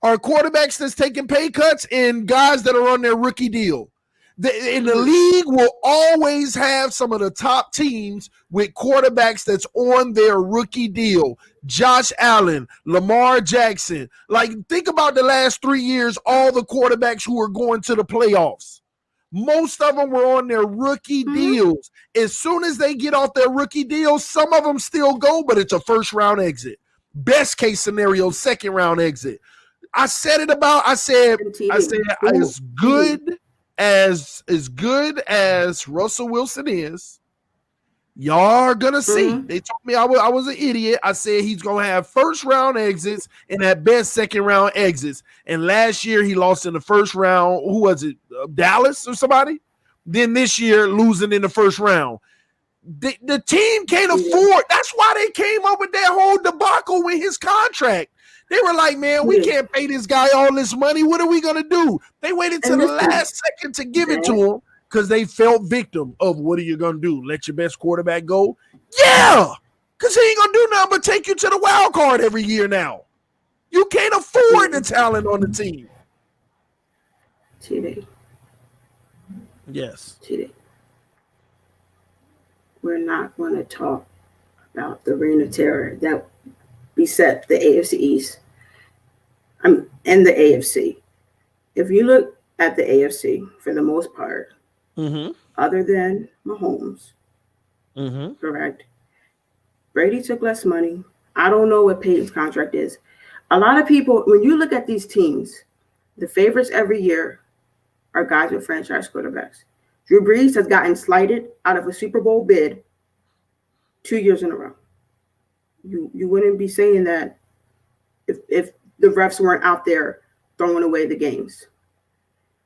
are quarterbacks that's taking pay cuts and guys that are on their rookie deal. In the league will always have some of the top teams with quarterbacks that's on their rookie deal. Josh Allen, Lamar Jackson. Like, think about the last 3 years, all the quarterbacks who are going to the playoffs. Most of them were on their rookie deals. As soon as they get off their rookie deals, some of them still go, but it's a first-round exit. Best case scenario, second-round exit. I said as good as Russell Wilson is, y'all are gonna see. They told me I was an idiot. I said he's gonna have first round exits and at best second round exits. And last year he lost in the first round. Who was it? Dallas or somebody? Then this year losing in the first round. The team can't afford. That's why they came up with that whole debacle with his contract. They were like, man, we can't pay this guy all this money. What are we going to do? They waited till the last second to give it to him because they felt victim of, what are you going to do? Let your best quarterback go? Yeah, because he ain't going to do nothing but take you to the wild card every year now. You can't afford the talent on the team. TD. Yes. TD. We're not going to talk about the reign of terror that beset the AFC East and the AFC. If you look at the AFC for the most part, other than Mahomes. Correct. Brady took less money. I don't know what Peyton's contract is. A lot of people, when you look at these teams, the favorites every year are guys with franchise quarterbacks. Drew Brees has gotten slighted out of a Super Bowl bid 2 years in a row. You wouldn't be saying that if the refs weren't out there throwing away the games.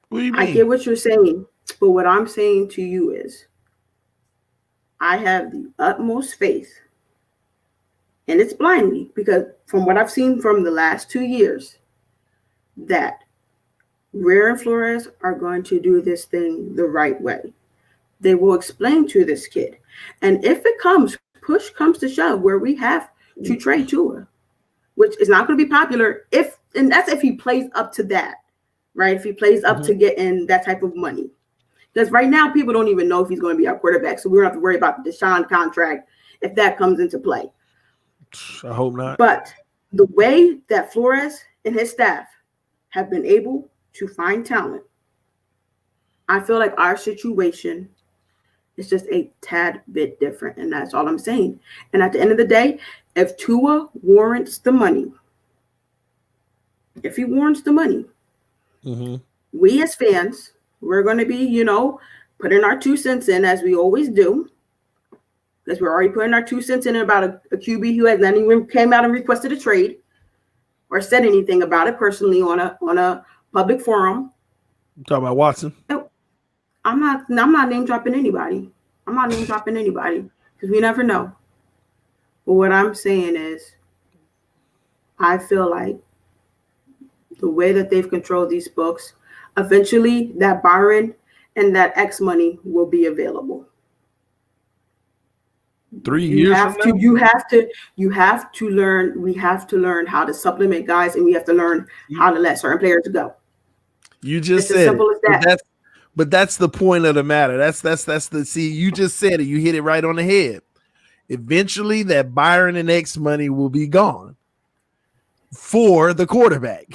What do you mean? I get what you're saying, but what I'm saying to you is I have the utmost faith, and it's blindly, because from what I've seen from the last 2 years, that Rare and Flores are going to do this thing the right way. They will explain to this kid. And if push comes to shove, where we have to trade Tua, which is not going to be popular, and that's if he plays up to that, right? If he plays up to getting that type of money. Because right now, people don't even know if he's going to be our quarterback. So we don't have to worry about the Deshaun contract if that comes into play. I hope not. But the way that Flores and his staff have been able to find talent, I feel like our situation is just a tad bit different. And that's all I'm saying. And at the end of the day, if Tua warrants the money, we as fans, we're going to be, putting our 2 cents in, as we always do, because we're already putting our 2 cents in about a QB who has not even came out and requested a trade or said anything about it personally on a public forum. You talking about Watson? No, I'm not name dropping anybody. Because we never know. But what I'm saying is, I feel like the way that they've controlled these books, eventually that Byron and that X money will be available. 3 years. You have to learn. We have to learn how to supplement guys, and we have to learn how to let certain players go. You just it's said as simple it. as that. But that's the point of the matter. You just said it. You hit it right on the head. Eventually, that Byron and X money will be gone for the quarterback.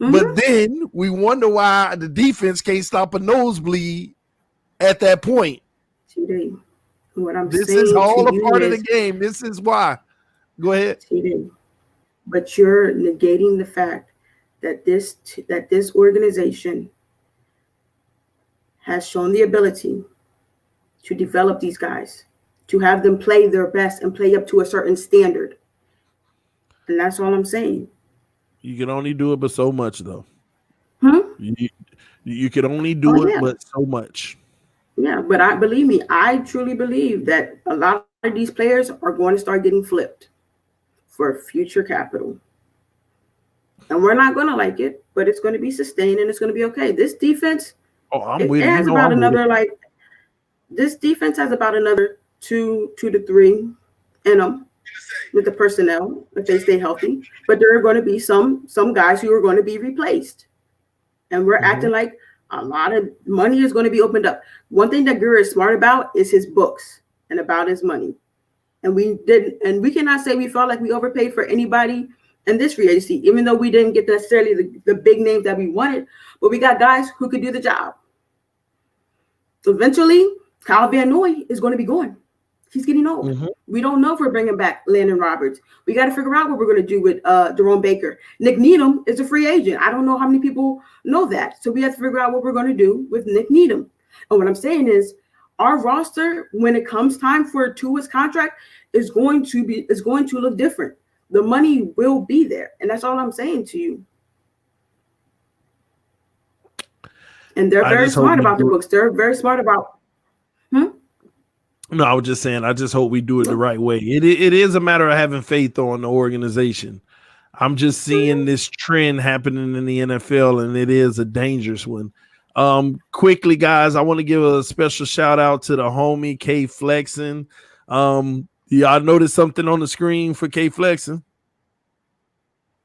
But then we wonder why the defense can't stop a nosebleed at that point. TD, this is all a part of the game. This is why. Go ahead. TD, but you're negating the fact that this organization has shown the ability to develop these guys, to have them play their best and play up to a certain standard. And that's all I'm saying. You can only do it but so much, though. You can only do it but so much. Yeah, but I truly believe that a lot of these players are going to start getting flipped for future capital. And we're not going to like it, but it's going to be sustained and it's going to be okay. This defense, this defense has about another 2 to 3 in them with the personnel if they stay healthy. But there are going to be some guys who are going to be replaced. And we're acting like a lot of money is going to be opened up. One thing that Gura is smart about is his books and about his money. And we cannot say we felt like we overpaid for anybody in this free agency, even though we didn't get necessarily the big names that we wanted, but we got guys who could do the job. Eventually, Kyle Van Noy is going to be gone. He's getting old. We don't know if we're bringing back Landon Roberts. We got to figure out what we're going to do with Jerome Baker. Nick Needham is a free agent. I don't know how many people know that. So we have to figure out what we're going to do with Nick Needham. And what I'm saying is our roster, when it comes time for Tua's contract, is going to look different. The money will be there. And that's all I'm saying to you. And they're very smart about the books. They're very smart about No, I was just saying, I just hope we do it the right way. It is a matter of having faith on the organization. I'm just seeing this trend happening in the NFL, and it is a dangerous one. Quickly, guys, I want to give a special shout out to the homie K Flexing. Y'all noticed something on the screen for K Flexing?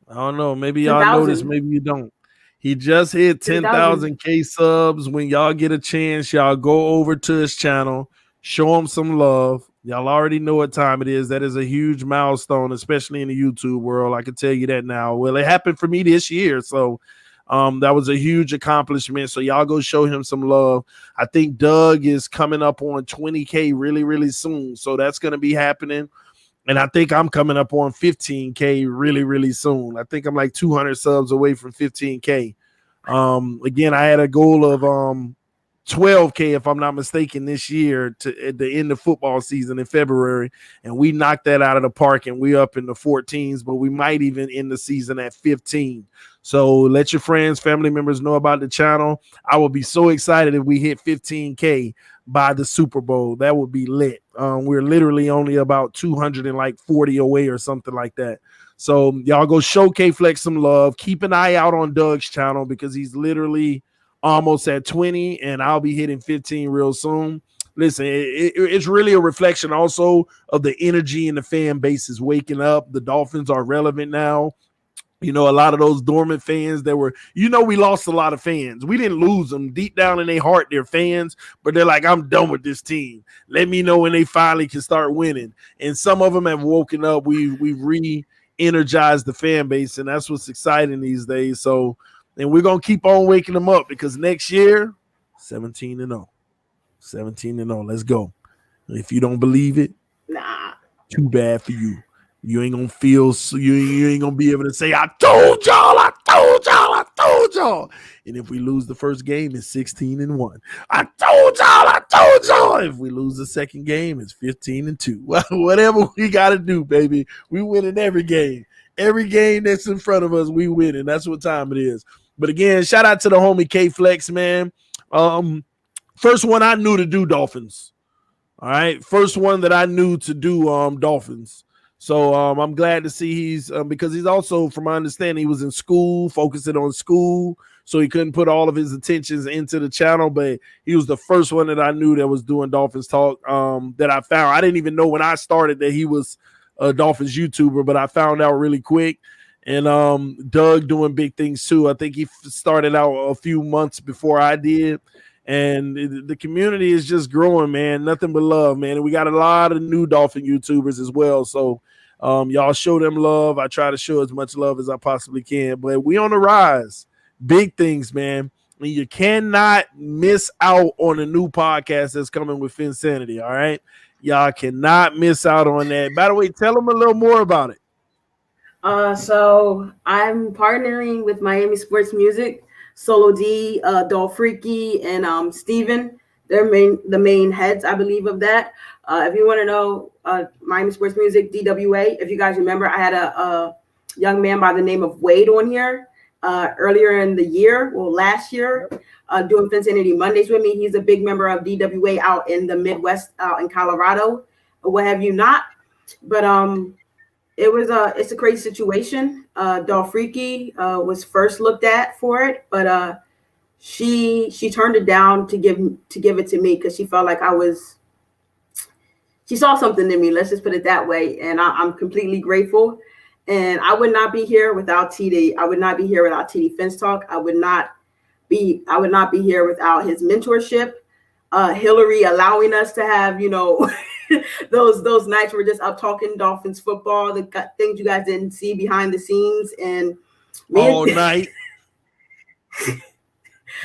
I don't know. Maybe y'all noticed, maybe you don't. He just hit 10,000 K subs. When y'all get a chance, y'all go over to his channel. Show him some love. Y'all already know what time it is. That is a huge milestone, especially in the YouTube world. I can tell you that now. Well, it happened for me this year. So That was a huge accomplishment. So y'all go show him some love. I think Doug is coming up on 20K really, really soon. So that's going to be happening. And I think I'm coming up on 15K really, really soon. I think I'm like 200 subs away from 15K. Again, I had a goal of 12K, if I'm not mistaken, this year at the end of football season in February, and we knocked that out of the park, and we up in the 14s, but we might even end the season at 15. So let your friends, family members know about the channel. I will be so excited if we hit 15K by the Super Bowl. That would be lit. We're literally only about 240 away or something like that. So y'all go show K-Flex some love. Keep an eye out on Doug's channel because he's literally almost at 20, and I'll be hitting 15 real soon. Listen, it's really a reflection also of the energy in the fan base is waking up. The Dolphins are relevant now. You know, a lot of those dormant fans that were, we lost a lot of fans. We didn't lose them. Deep down in their heart, they're fans, but they're like, I'm done with this team. Let me know when they finally can start winning. And some of them have woken up. We've re-energized the fan base, and that's what's exciting these days. So, and we're going to keep on waking them up because next year, 17-0. 17-0. Let's go. If you don't believe it, too bad for you. You ain't gonna feel so you ain't gonna be able to say, I told y'all. And if we lose the first game, it's 16-1. I told y'all. If we lose the second game, it's 15-2. Whatever we gotta do, baby. We win in every game. Every game that's in front of us, we win, and that's what time it is. But again, shout out to the homie K-Flex, man. First one I knew to do Dolphins. All right. First one that I knew to do Dolphins. So I'm glad to see he's because he's also, from my understanding, he was in school, focusing on school, so he couldn't put all of his attentions into the channel. But he was the first one that I knew that was doing Dolphins talk that I found. I didn't even know when I started that he was a Dolphins YouTuber, but I found out really quick. And Doug doing big things too. I think he started out a few months before I did. And the community is just growing, man. Nothing but love, man. And we got a lot of new Dolphin YouTubers as well. So y'all show them love. I try to show as much love as I possibly can. But we on the rise. Big things, man. And you cannot miss out on a new podcast that's coming with Phinsanity, all right? Y'all cannot miss out on that. By the way, tell them a little more about it. So I'm partnering with Miami Sports Music. Solo D, Dolfreaky, and Steven. They're the main heads, I believe, of that. If you want to know Miami Sports Music, DWA, if you guys remember, I had a young man by the name of Wade on here earlier in the year, last year, doing Phinsanity Mondays with me. He's a big member of DWA out in the Midwest, out in Colorado, or what have you not. But it's a crazy situation. Dolfreaky was first looked at for it, but she turned it down to give it to me because she felt like she saw something in me. Let's just put it that way. And I'm completely grateful. And I would not be here without TD. I would not be here without TDPHINSTALK. I would not be here without his mentorship. Hillary allowing us to have, those nights we're just up talking Dolphins football, the things you guys didn't see behind the scenes, and all night.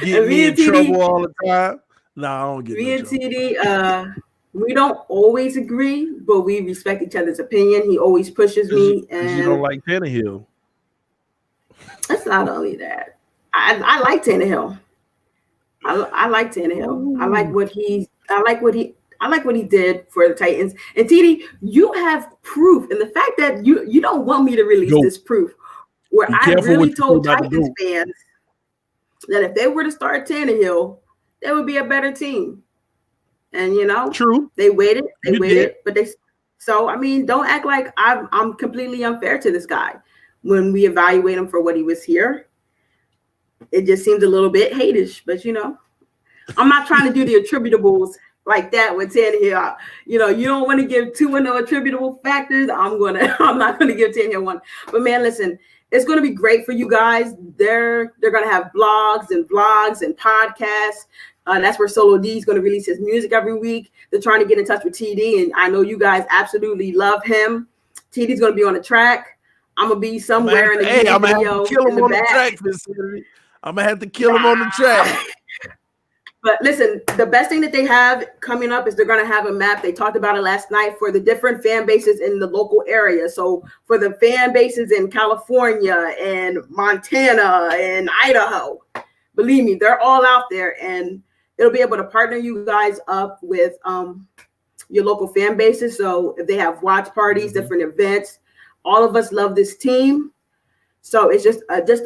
Get me in trouble all the time. No, I don't get me and TD. We don't always agree, but we respect each other's opinion. He always pushes me, and you don't like Tannehill. That's not only that. I like Tannehill. I like Tannehill. I like what he did for the Titans. And TD, you have proof, and the fact that you don't want me to release this proof, where I really told Titans fans that if they were to start Tannehill, they would be a better team. And true. They waited, but don't act like I'm completely unfair to this guy. When we evaluate him for what he was here, it just seems a little bit hatish, but I'm not trying to do the attributables like that with Tannehill. You don't want to give 2 attributable factors. I'm not gonna give Tannehill one. But man, listen, it's gonna be great for you guys. They're gonna have blogs and podcasts. That's where Solo D is gonna release his music every week. They're trying to get in touch with TD, and I know you guys absolutely love him. TD's gonna be on the track. I'm gonna be somewhere in the video. I'm gonna kill him on the track. I'm gonna have to kill him on the track. But listen, the best thing that they have coming up is they're going to have a map. They talked about it last night for the different fan bases in the local area. So for the fan bases in California and Montana and Idaho, believe me, they're all out there, and it'll be able to partner you guys up with your local fan bases. So if they have watch parties, different events, all of us love this team. So it's just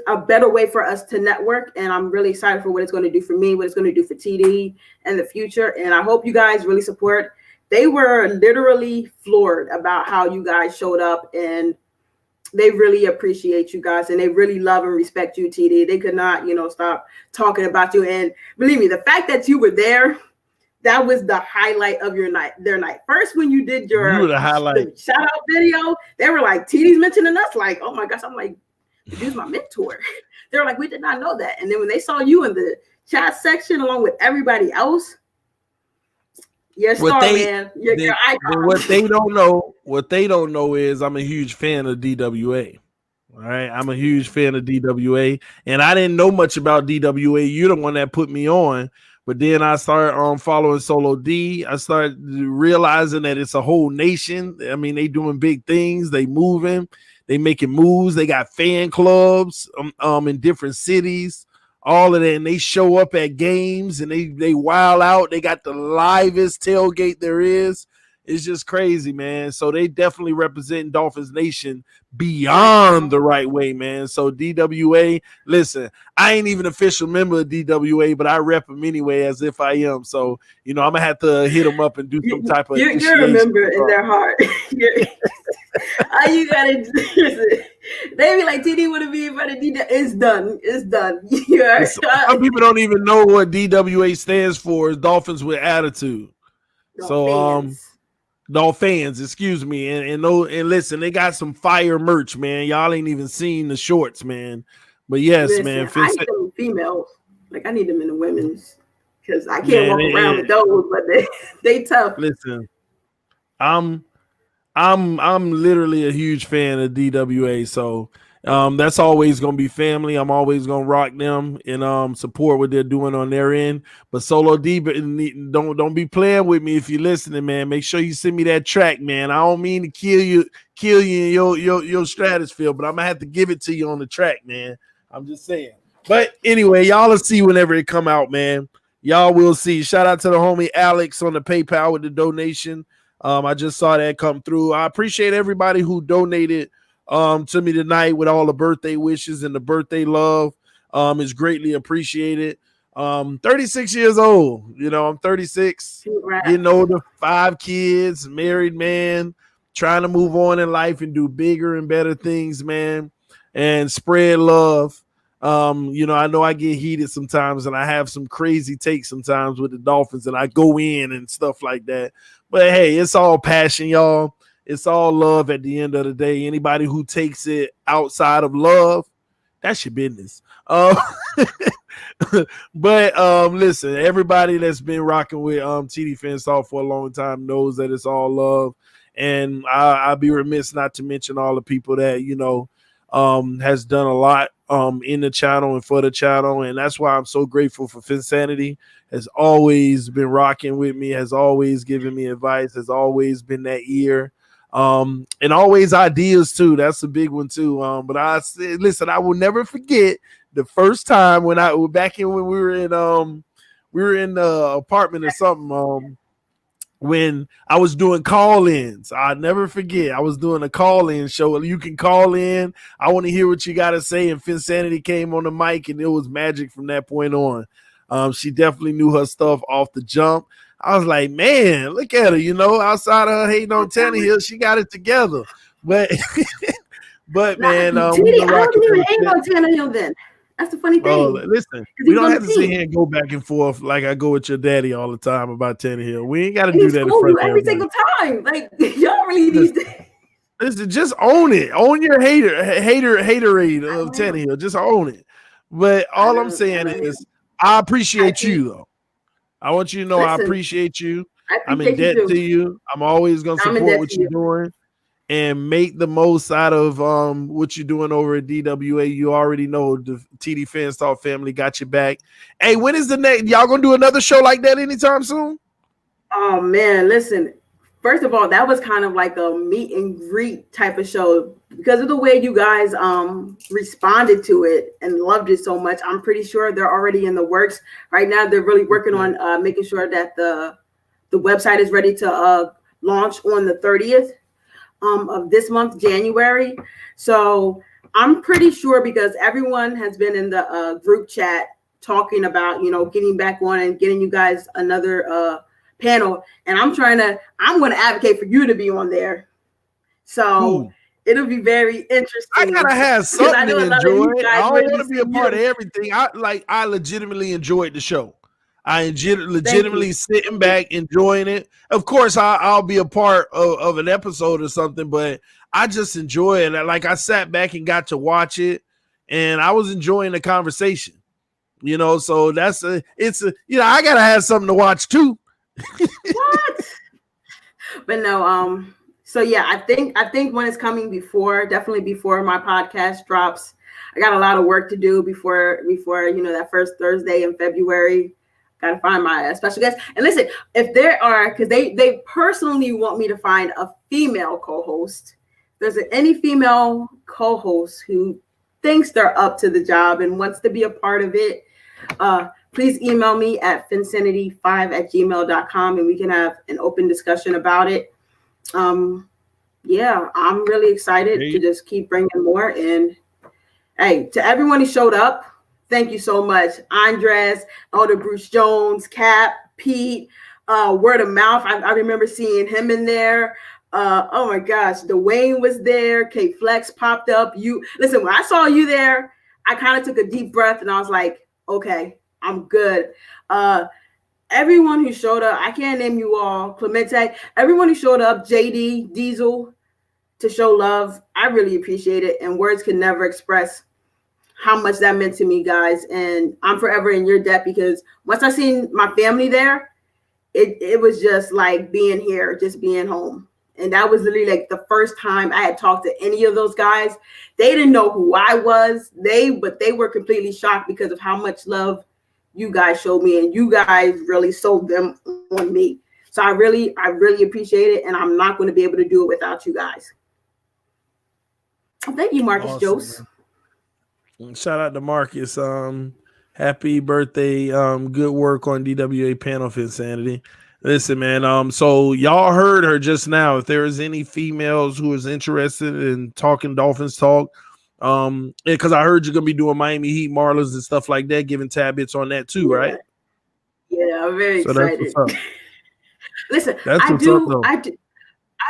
a better way for us to network, and I'm really excited for what it's going to do for me, what it's going to do for TD in the future. And I hope you guys really support. They were literally floored about how you guys showed up, and they really appreciate you guys, and they really love and respect you, TD. They could not, stop talking about you. And believe me, the fact that you were there, that was the highlight of their night. First, when you did the shout out video, they were like, TD's mentioning us. Like, oh my gosh. I'm like, the dude's my mentor. They were like, we did not know that. And then when they saw you in the chat section along with everybody else, you're star, man. You're icon. What they don't know is I'm a huge fan of DWA. All right. I'm a huge fan of DWA. And I didn't know much about DWA. You're the one that put me on. But then I started following Solo D. I started realizing that it's a whole nation. I mean, they doing big things. They moving. They making moves. They got fan clubs in different cities, all of that. And they show up at games and they wild out. They got the livest tailgate there is. It's just crazy, man. So they definitely represent Dolphins Nation beyond the right way, man. So DWA, listen, I ain't even official member of DWA, but I rep them anyway as if I am. So, I'm going to have to hit them up and do some type of You're a member in their heart. All you got to do, they be like, TD would have been in front of DWA. It's done. It's done. Some people don't even know what DWA stands for. Is Dolphins with Attitude. Dolphins, excuse me, and listen, they got some fire merch, man. Y'all ain't even seen the shorts, man. But yes, man, I need them females. Like I need them in the women's because I can't walk around with those, but they tough. Listen, I'm literally a huge fan of DWA, so that's always gonna be family. I'm always gonna rock them and support what they're doing on their end. But Solo D, don't be playing with me if you're listening, man. Make sure you send me that track, man. I don't mean to kill you in your stratosphere, but I'm gonna have to give it to you on the track, man. I'm just saying. But anyway, y'all will see whenever it come out, man. Y'all will see. Shout out to the homie Alex on the PayPal with the donation. I just saw that come through. I appreciate everybody who donated to me tonight with all the birthday wishes and the birthday love. Is greatly appreciated. 36 years old. I'm 36, getting older, 5 kids, married man, trying to move on in life and do bigger and better things, man, and spread love. I know I get heated sometimes and I have some crazy takes sometimes with the Dolphins and I go in and stuff like that. But hey, it's all passion, y'all. It's all love at the end of the day. Anybody who takes it outside of love, that's your business. But listen, everybody that's been rocking with TDPHINSTALK for a long time knows that it's all love. And I'll be remiss not to mention all the people that, has done a lot in the channel and for the channel. And that's why I'm so grateful for Phinsanity. Has always been rocking with me, has always given me advice, has always been that ear. And always ideas too. That's a big one too. But I said, listen, I will never forget the first time when when we were in the apartment or something. When I was doing call-ins, I'll never forget. I was doing a call-in show. You can call in. I want to hear what you got to say. And Phinsanity came on the mic, and it was magic from that point on. She definitely knew her stuff off the jump. I was like, man, look at her. Outside of her hating on Tannehill, she got it together. But man, I don't even hate on Tannehill then. That's the funny thing. Listen, we don't have to sit here and go back and forth like I go with your daddy all the time about Tannehill. We ain't got to do that in front of every single time. Like y'all really need to. Listen, just own it. Own your haterade of Tannehill. Just own it. But all I'm saying is, I appreciate you though. I want you to know I appreciate you. I'm in debt to you. I'm always gonna support what you're doing. and make the most out of what you're doing over at DWA. You already know the TD FinStalk family got your back. Hey, when is the next? Y'all gonna do another show like that anytime soon? Oh man, listen. First of all, that was kind of like a meet and greet type of show because of the way you guys responded to it and loved it so much. I'm pretty sure they're already in the works right now. They're really working on making sure that the website is ready to launch on the 30th of this month, January. So I'm pretty sure because everyone has been in the group chat talking about, getting back on and getting you guys another panel, and I'm going to advocate for you to be on there. So it'll be very interesting. I gotta have something to enjoy. I don't want to be a part of everything. I legitimately enjoyed the show. I legitimately sitting back, enjoying it. Of course, I'll be a part of an episode or something, but I just enjoy it. Like I sat back and got to watch it, and I was enjoying the conversation. So I gotta have something to watch too. What? But no, so yeah, I think when it's coming definitely before my podcast drops. I got a lot of work to do before that first Thursday in February. Got to find my special guest. And listen, if there are, because they personally want me to find a female co-host. If there's any female co-host who thinks they're up to the job and wants to be a part of it, please email me at Phinsanity5@gmail.com and we can have an open discussion about it. Yeah, I'm really excited to just keep bringing more. And hey, to everyone who showed up, thank you so much. Andres, Elder Bruce Jones, Cap, Pete, word of mouth. I remember seeing him in there. Oh my gosh, Dwayne was there. K Flex popped up. Listen, when I saw you there, I kind of took a deep breath and I was like, okay, I'm good. Everyone who showed up, I can't name you all. Clemente, everyone who showed up, JD, Diesel, to show love, I really appreciate it. And words can never express how much that meant to me, guys. And I'm forever in your debt because once I seen my family there, it was just like being here, just being home. And that was literally like the first time I had talked to any of those guys. They didn't know who I was. But they were completely shocked because of how much love you guys showed me, and you guys really sold them on me. So I really appreciate it, and I'm not going to be able to do it without you guys. Thank you, Marcus Awesome, Jose. Shout out to Marcus. Happy birthday. Good work on DWA panel Phinsanity. Listen, man. So y'all heard her just now. If there is any females who is interested in talking Dolphins talk, because I heard you're gonna be doing Miami Heat, Marlins, and stuff like that, giving tab-its on that too, right? Yeah, I'm very excited. That's what's up. Listen, I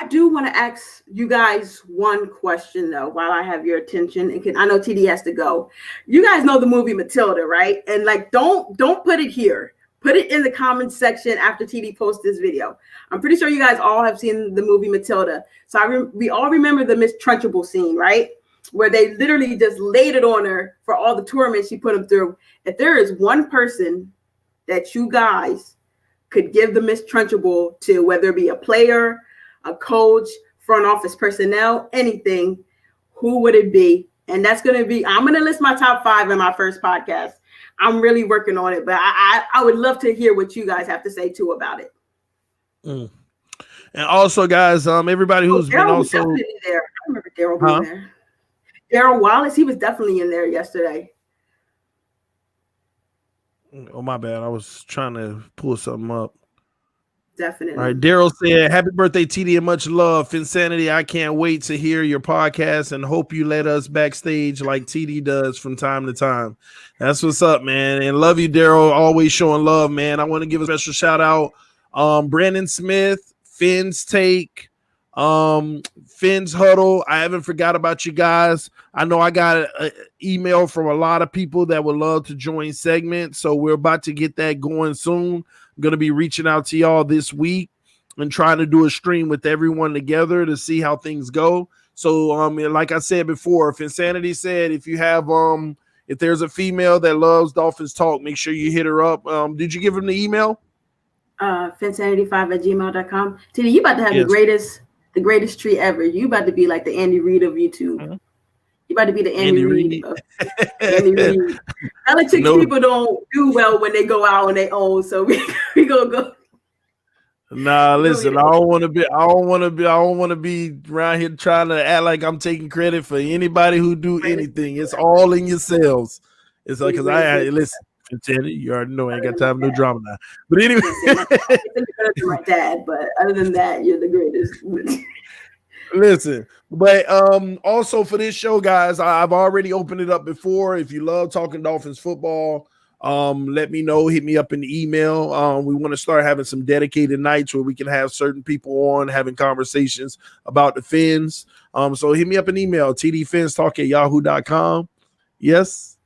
do want to ask you guys one question though, while I have your attention. And I know TD has to go. You guys know the movie Matilda, right? And like, don't put it here. Put it in the comments section after TD posts this video. I'm pretty sure you guys all have seen the movie Matilda. So we all remember the Miss Trunchbull scene, right? Where they literally just laid it on her for all the torment she put them through. If there is one person that you guys could give the Miss Trunchbull to, whether it be a player, a coach, front office personnel, anything, who would it be? And that's going to be, I'm going to list my top 5 in my first podcast. I'm really working on it, but I would love to hear what you guys have to say too about it. And also, guys, everybody who's been also there. I remember Daryl being there. Daryl Wallace, he was definitely in there yesterday. Oh, my bad. I was trying to pull something up. Definitely. All right. Daryl said, happy birthday, TD, and much love. Phinsanity, I can't wait to hear your podcast and hope you let us backstage like TD does from time to time. That's what's up, man. And love you, Daryl. Always showing love, man. I want to give a special shout out. Brandon Smith, Finn's Take, Finn's Huddle. I haven't forgot about you guys. I know I got an email from a lot of people that would love to join segments, so we're about to get that going soon. I'm going to be reaching out to y'all this week and trying to do a stream with everyone together to see how things go. So, like I said before, Phinsanity said if you have if there's a female that loves Dolphins talk, make sure you hit her up. Did you give him the email? Phinsanity5@gmail.com. TD, you about to have the greatest The greatest tree ever. You about to be like the Andy Reid of YouTube. Uh-huh. You about to be the Andy Reid of Andy Reid. Politics No. people don't do well when they go out on their own, so we gonna go. Nah, listen, I don't want to be around here trying to act like I'm taking credit for anybody who do anything. It's all in yourselves. It's like, because I listen, you already know I ain't got time for no drama now. But anyway, my dad, but other than that, you're the greatest. Listen, but also for this show, guys, I've already opened it up before. If you love talking Dolphins football, let me know. Hit me up in the email. We want to start having some dedicated nights where we can have certain people on having conversations about the Fins. So hit me up an email, tdphinstalk@yahoo.com. Yes.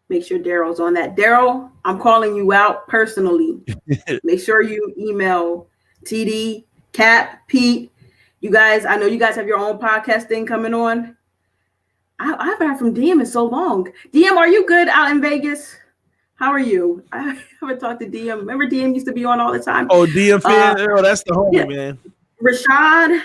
Make sure Daryl's on that. Daryl, I'm calling you out personally. Make sure you email TD, Cap, Pete. You guys, I know you guys have your own podcast thing coming on. I haven't heard from DM in so long. DM, are you good out in Vegas? How are you? I haven't talked to DM. Remember DM used to be on all the time? Oh, DM fan? That's the homie, man. Rashad,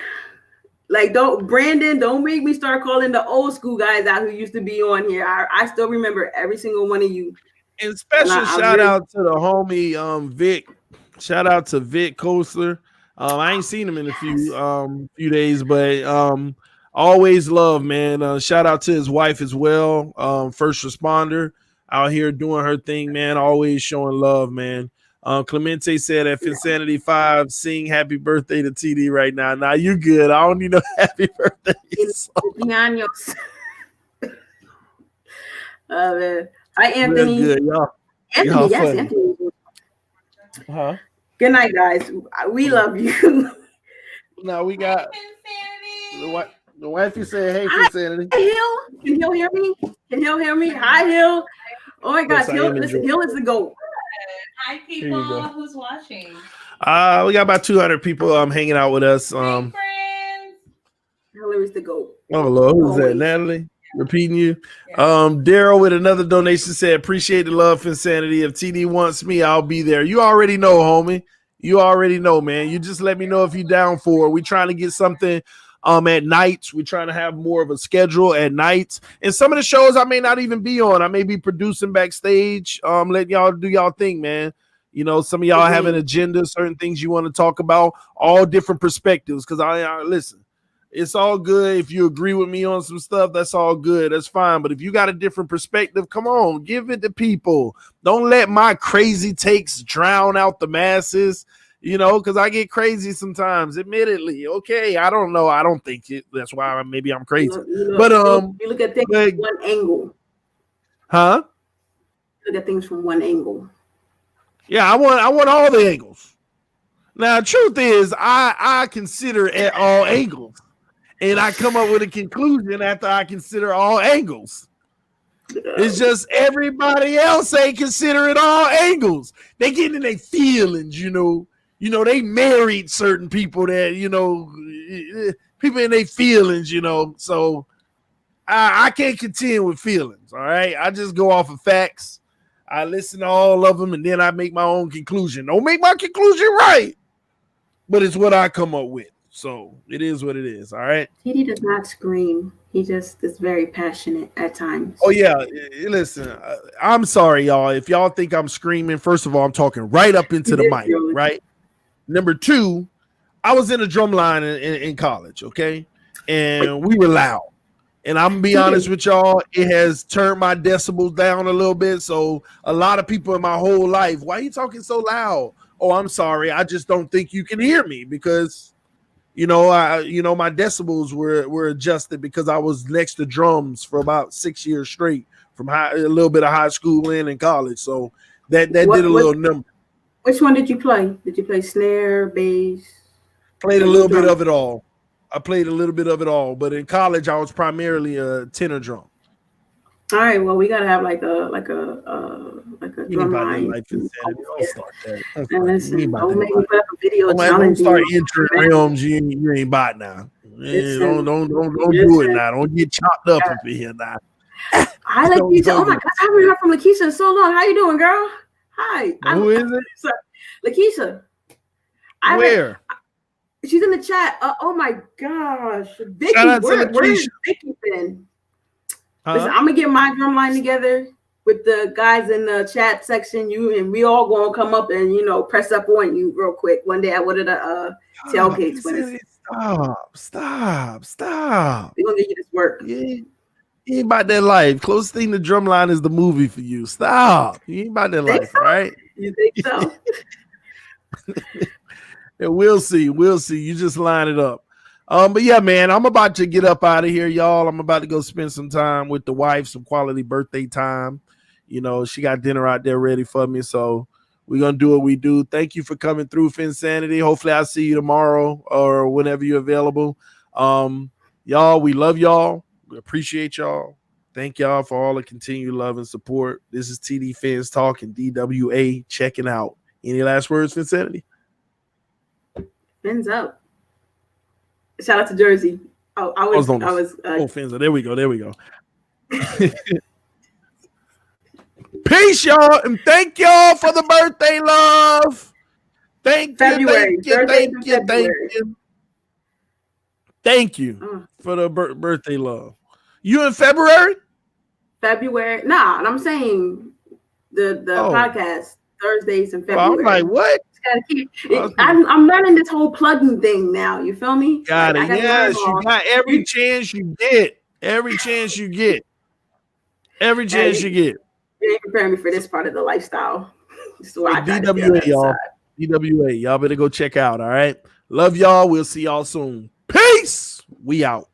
Brandon, don't make me start calling the old school guys out who used to be on here. I still remember every single one of you. And special shout out to the homie Vic. Shout out to Vic Kostler. I ain't seen him in a few days, but always love, man. Shout out to his wife as well. First responder out here doing her thing, man. Always showing love, man. Clemente said at Phinsanity 5, sing happy birthday to TD right now. Now you good. I don't need no happy birthday. Man. Hi, Anthony. Good, y'all. Anthony, yes, Anthony. Huh? Good night, guys. We love you. No, we got the wifey said, "Hey, Phinsanity." Hi, Hill. Can Hill hear me? Hi, Hill. Oh my gosh, Hill! Listen, Hill is the GOAT. Hi, people. Who's watching? We got about 200 people hanging out with us. Hey, friends. Hill is the GOAT. Oh Lord, who's that? Natalie. Repeating you. Daryl with another donation said, appreciate the love, Phinsanity. If TD wants me, I'll be there. You already know, homie. You already know, man. You just let me know if you're down for it. We're trying to get something at nights. We're trying to have more of a schedule at nights. And some of the shows I may not even be on. I may be producing backstage, letting y'all do y'all thing, man. You know, some of y'all have an agenda, certain things you want to talk about, all different perspectives. Because I listen. It's all good. If you agree with me on some stuff, that's all good. That's fine. But if you got a different perspective, come on, give it to people. Don't let my crazy takes drown out the masses, you know, because I get crazy sometimes, admittedly. Okay, I don't know. I don't think it. That's why maybe I'm crazy. You look at things from one angle. Huh? Look at things from one angle. Yeah, I want all the angles. Now, truth is, I consider at all angles. And I come up with a conclusion after I consider all angles. It's just everybody else ain't considering all angles. They get in their feelings, you know. You know, they married certain people that, you know, people in their feelings, you know. So I can't contend with feelings, all right? I just go off of facts. I listen to all of them, and then I make my own conclusion. Don't make my conclusion right, but it's what I come up with. So it is what it is. All right. TD does not scream. He just is very passionate at times. Oh, yeah. Listen, I'm sorry, y'all. If y'all think I'm screaming, first of all, I'm talking right up into the mic, right? Number two, I was in a drum line in college, okay? And we were loud. And I'm going to be honest with y'all, it has turned my decibels down a little bit. So a lot of people in my whole life, why are you talking so loud? Oh, I'm sorry. I just don't think you can hear me because my decibels were adjusted because I was next to drums for about 6 years straight, from a little bit of high school and college. So that did a little number. Which one did you play? Did you play snare, bass? Played a little bit of it all. I played a little bit of it all, but in college I was primarily a tenor drum. All right, well, we gotta have like a drum line. Don't start that. Don't make me put up a video. Don't start entering realms you ain't bought now. Don't do it now. Don't get chopped up up in here now. Hi, Lakeisha. Oh my gosh, I haven't heard from Lakeisha in so long. How you doing, girl? Hi. Who is it? Lakeisha. Where? She's in the chat. Oh my gosh, Vicky, Shout out to where's Lakeisha. Vicky been? Huh? Listen, I'm gonna get my drum line together with the guys in the chat section. You and we all gonna come up and press up on you real quick one day at one of the tailgates. Stop. We're gonna get you this work. Yeah. You ain't about that life. Closest thing to Drumline is the movie for you. Stop. You ain't about that life, so? right? You think so? And we'll see. You just line it up. But yeah, man, I'm about to get up out of here, y'all. I'm about to go spend some time with the wife, some quality birthday time. She got dinner out there ready for me. So we're going to do what we do. Thank you for coming through, Phinsanity. Hopefully I'll see you tomorrow or whenever you're available. Y'all, we love y'all. We appreciate y'all. Thank y'all for all the continued love and support. This is TD Fans Talk and DWA checking out. Any last words, Phinsanity? Fins up. Shout out to Jersey. Fins. There we go. Peace, y'all, and thank y'all for the birthday love. Thank you for the birthday love. You in February? Nah, and I'm saying the podcast Thursdays in February. Well, I'm like, what? I'm learning this whole plugging thing now. You feel me? Got it. Yes, you got every chance you get. Every chance you get. You ain't preparing me for this part of the lifestyle. So DWA, y'all. DWA, y'all better go check out. All right. Love y'all. We'll see y'all soon. Peace. We out.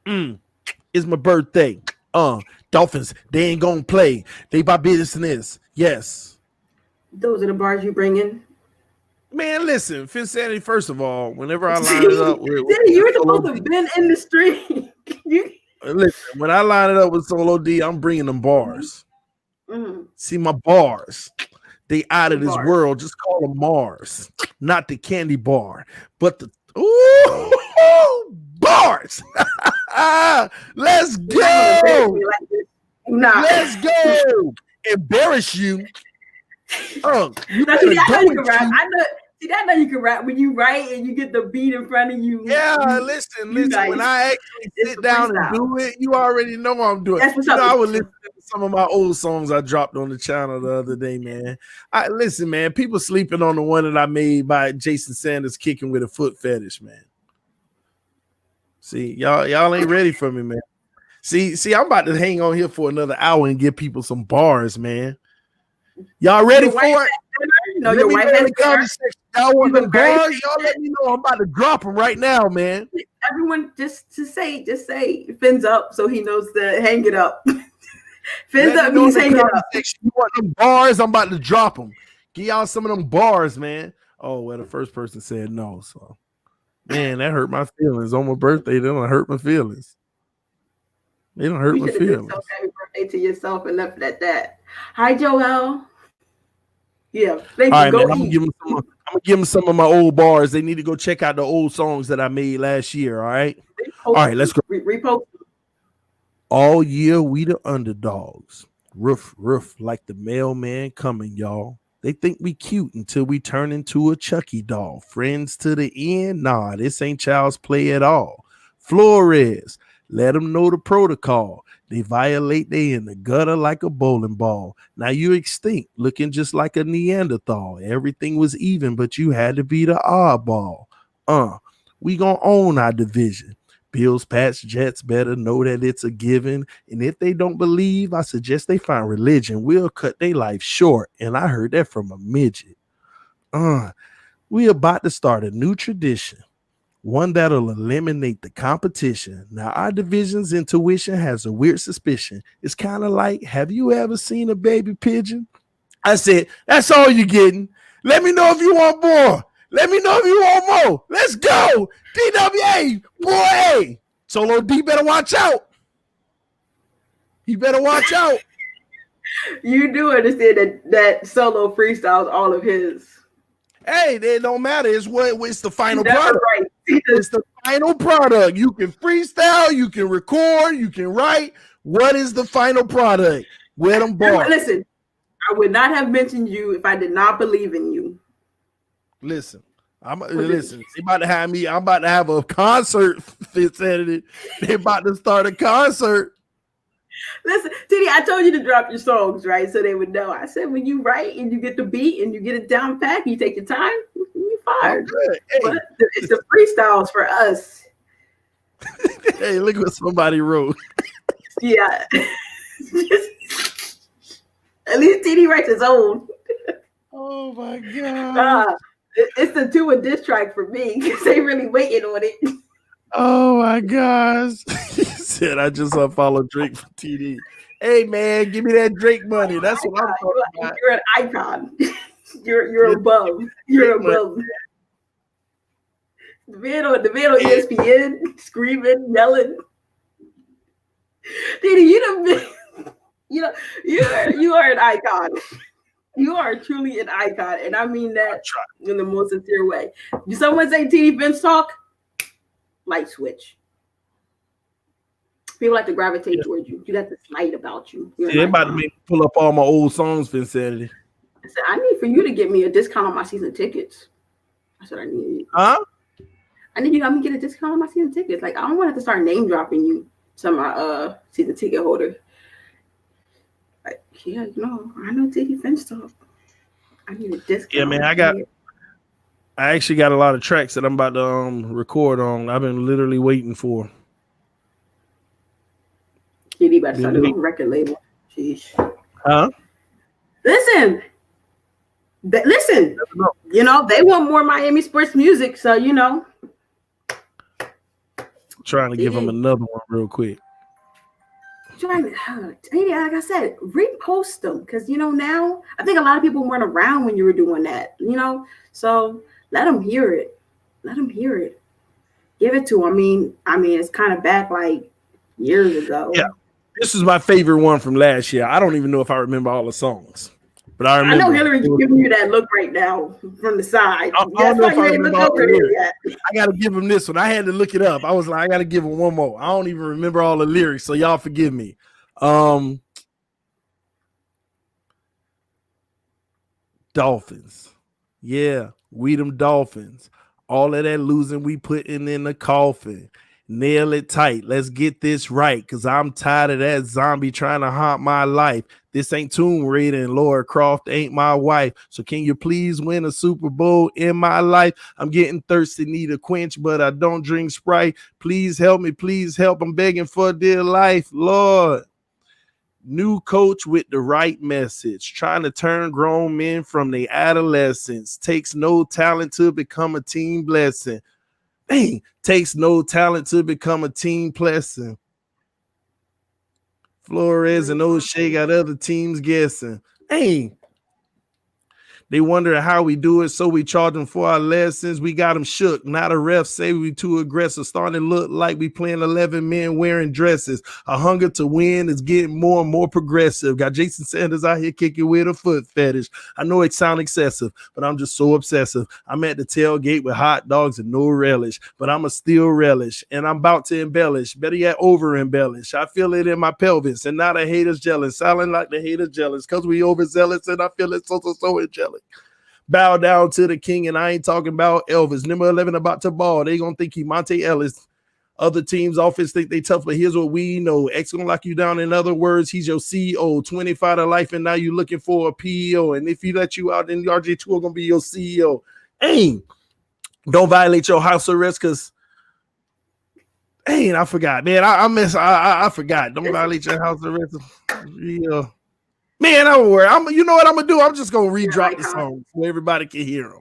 It's my birthday. Dolphins, they ain't gonna play. They by business. Yes. Those are the bars you bring in. Man, listen, Phinsanity, first of all, whenever I line it up with you're supposed to have been in the street. Listen, when I line it up with Solo D, I'm bringing them bars. Mm-hmm. See, my bars, they out of this world. Just call them Mars. Not the candy bar, but the bars. Let's go. Let's go. Embarrass you. I know you can rap when you write and you get the beat in front of you. Yeah, listen. When I actually sit down and do it, you already know what I'm doing. I would listen to some of my old songs I dropped on the channel the other day, man. Listen, man, people sleeping on the one that I made by Jason Sanders kicking with a foot fetish, man. See, y'all ain't ready for me, man. See, I'm about to hang on here for another hour and give people some bars, man. Y'all ready for it? No, your wife has bars. Y'all want them bars? Y'all let me know. I'm about to drop them right now, man. Everyone, just say fins up so he knows to hang it up. Fins up means hang it up. You want them bars? I'm about to drop them. Give y'all some of them bars, man. Oh, well, the first person said no, so man, that hurt my feelings on my birthday. They don't hurt my feelings. They don't hurt my feelings. Happy birthday to yourself and left it at that. Hi, Joel. Yeah, thank you. All right, man. I'm gonna give them some of my old bars. They need to go check out the old songs that I made last year. All right. All right, let's go. Repost. All year we the underdogs. Roof like the mailman coming, y'all. They think we cute until we turn into a Chucky doll. Friends to the end? Nah, this ain't child's play at all. Flores, let them know the protocol. They violate, they in the gutter like a bowling ball. Now you extinct, looking just like a Neanderthal. Everything was even, but you had to be the oddball. We gonna own our division. Bills, Pats, Jets better know that it's a given. And if they don't believe, I suggest they find religion. We'll cut their life short. And I heard that from a midget. We about to start a new tradition. One that'll eliminate the competition. Now, our division's intuition has a weird suspicion. It's kind of like, have you ever seen a baby pigeon? I said, that's all you're getting. Let me know if you want more. Let me know if you want more. Let's go. DWA, boy. Solo D better watch out. He better watch out. You do understand that Solo freestyles all of his. Hey, it don't matter. It's the final product. Right. It's the final product. You can freestyle, you can record, you can write. What is the final product? Where them bars? Listen, I would not have mentioned you if I did not believe in you. Listen, Listen, they about to have me. I'm about to have a concert. Phinsanity. They about to start a concert. Listen, TD, I told you to drop your songs, right? So they would know. I said, when you write and you get the beat and you get it down pat, you take your time, you're fired. Hey. But it's the freestyles for us. Hey, look what somebody wrote. Yeah. At least TD writes his own. Oh my God. It's the 2 diss track for me because they really waiting on it. Oh my gosh. He said I just unfollowed Drake for TD. Hey man, give me that Drake money. That's what I'm talking about. You're an icon. You're above. You're above. The man on ESPN screaming, yelling. TD, you are an icon. You are truly an icon, and I mean that in the most sincere way. Did someone say TDPHINSTALK? Light switch. People like to gravitate towards you. You got this light about you. They about to make me pull up all my old songs, Phinsanity. I said, I need for you to get me a discount on my season tickets. That's what I need. Huh? I need you to help me get a discount on my season tickets. Like, I don't want to have to start name dropping you to my season ticket holder. Like, yeah, I know TDPHINSTALK. I need a discount. Yeah, man, I actually got a lot of tracks that I'm about to record on. I've been literally waiting for. TD about to start a record label. Sheesh. Huh? Listen. They want more Miami sports music, so Trying to give them another one real quick. Like I said, repost them because now I think a lot of people weren't around when you were doing that. So let them hear it. Give it to them. I mean, it's kind of back like years ago. Yeah, this is my favorite one from last year. I don't even know if I remember all the songs, but I remember. I know Hillary's giving you that look right now from the side. I don't know if I remember all the lyrics. I got to give him this one. I had to look it up. I was like, I got to give him one more. I don't even remember all the lyrics, so y'all forgive me. Dolphins. Yeah, we them Dolphins. All of that losing we putting in the coffin. Nail it tight. Let's get this right, because I'm tired of that zombie trying to haunt my life. This ain't Tomb Raider and Laura Croft ain't my wife. So can you please win a Super Bowl in my life? I'm getting thirsty, need a quench, but I don't drink Sprite. Please help me. Please help. I'm begging for dear life, Lord. New coach with the right message, trying to turn grown men from their adolescence. Takes no talent to become a team blessing. Dang, takes no talent to become a team blessing. Flores and O'Shea got other teams guessing. Dang. They wonder how we do it, so we charge them for our lessons. We got them shook. Not a ref say we too aggressive. Starting to look like we playing 11 men wearing dresses. A hunger to win is getting more and more progressive. Got Jason Sanders out here kicking with a foot fetish. I know it sounds excessive, but I'm just so obsessive. I'm at the tailgate with hot dogs and no relish, but I'm a still relish, and I'm about to embellish. Better yet, over embellish. I feel it in my pelvis, and now the haters jealous. Sounding like the haters jealous, because we overzealous, and I feel it so angelic. Bow down to the king, and I ain't talking about Elvis. Number 11 about to ball. They gonna think he Monte Ellis. Other teams' offense think they tough, but here's what we know. X gonna lock you down. In other words, he's your CEO. 25 to life, and now you looking for a PEO. And if he let you out, then the RJ2 are gonna be your CEO. Ain't don't violate your house arrest, because I forgot, man. I forgot. Don't violate your house arrest. Yeah. Man, I don't worry. You know what I'm gonna do? I'm just gonna redrop the song so everybody can hear them.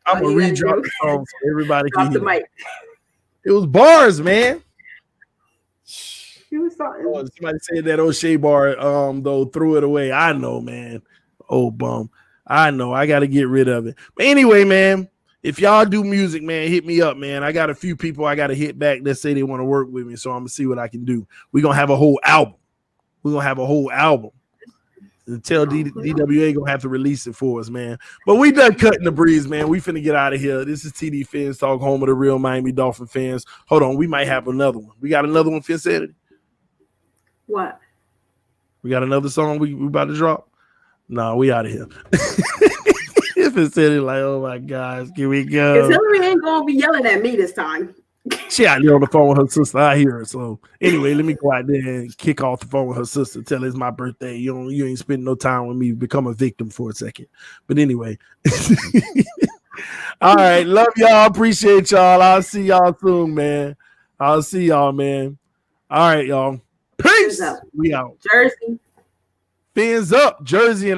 I'm gonna redrop the song so everybody can hear them. It was bars, man. Somebody said that O'Shea bar, though, threw it away. I know, man. Oh, bum. I know. I got to get rid of it. But anyway, man, if y'all do music, man, hit me up, man. I got a few people I got to hit back that say they want to work with me, so I'm gonna see what I can do. We're gonna have a whole album. Tell DWA gonna have to release it for us, man. But we done cutting the breeze, man. We finna get out of here. This is TDPHINSTALK, home of the real Miami Dolphin fans. Hold on, we might have another one. We got another one, Phinsanity? What? We got another song we about to drop? No, we out of here. Phinsanity like, oh my gosh, here we Because go. Hillary ain't gonna be yelling at me this time. She out there on the phone with her sister. I hear her. So anyway, let me go out there and kick off the phone with her sister. Tell her it's my birthday. You ain't spending no time with me. Become a victim for a second. But anyway. All right. Love y'all. Appreciate y'all. I'll see y'all soon, man. I'll see y'all, man. All right, y'all. Peace. We out. Jersey. Fins up. Jersey in the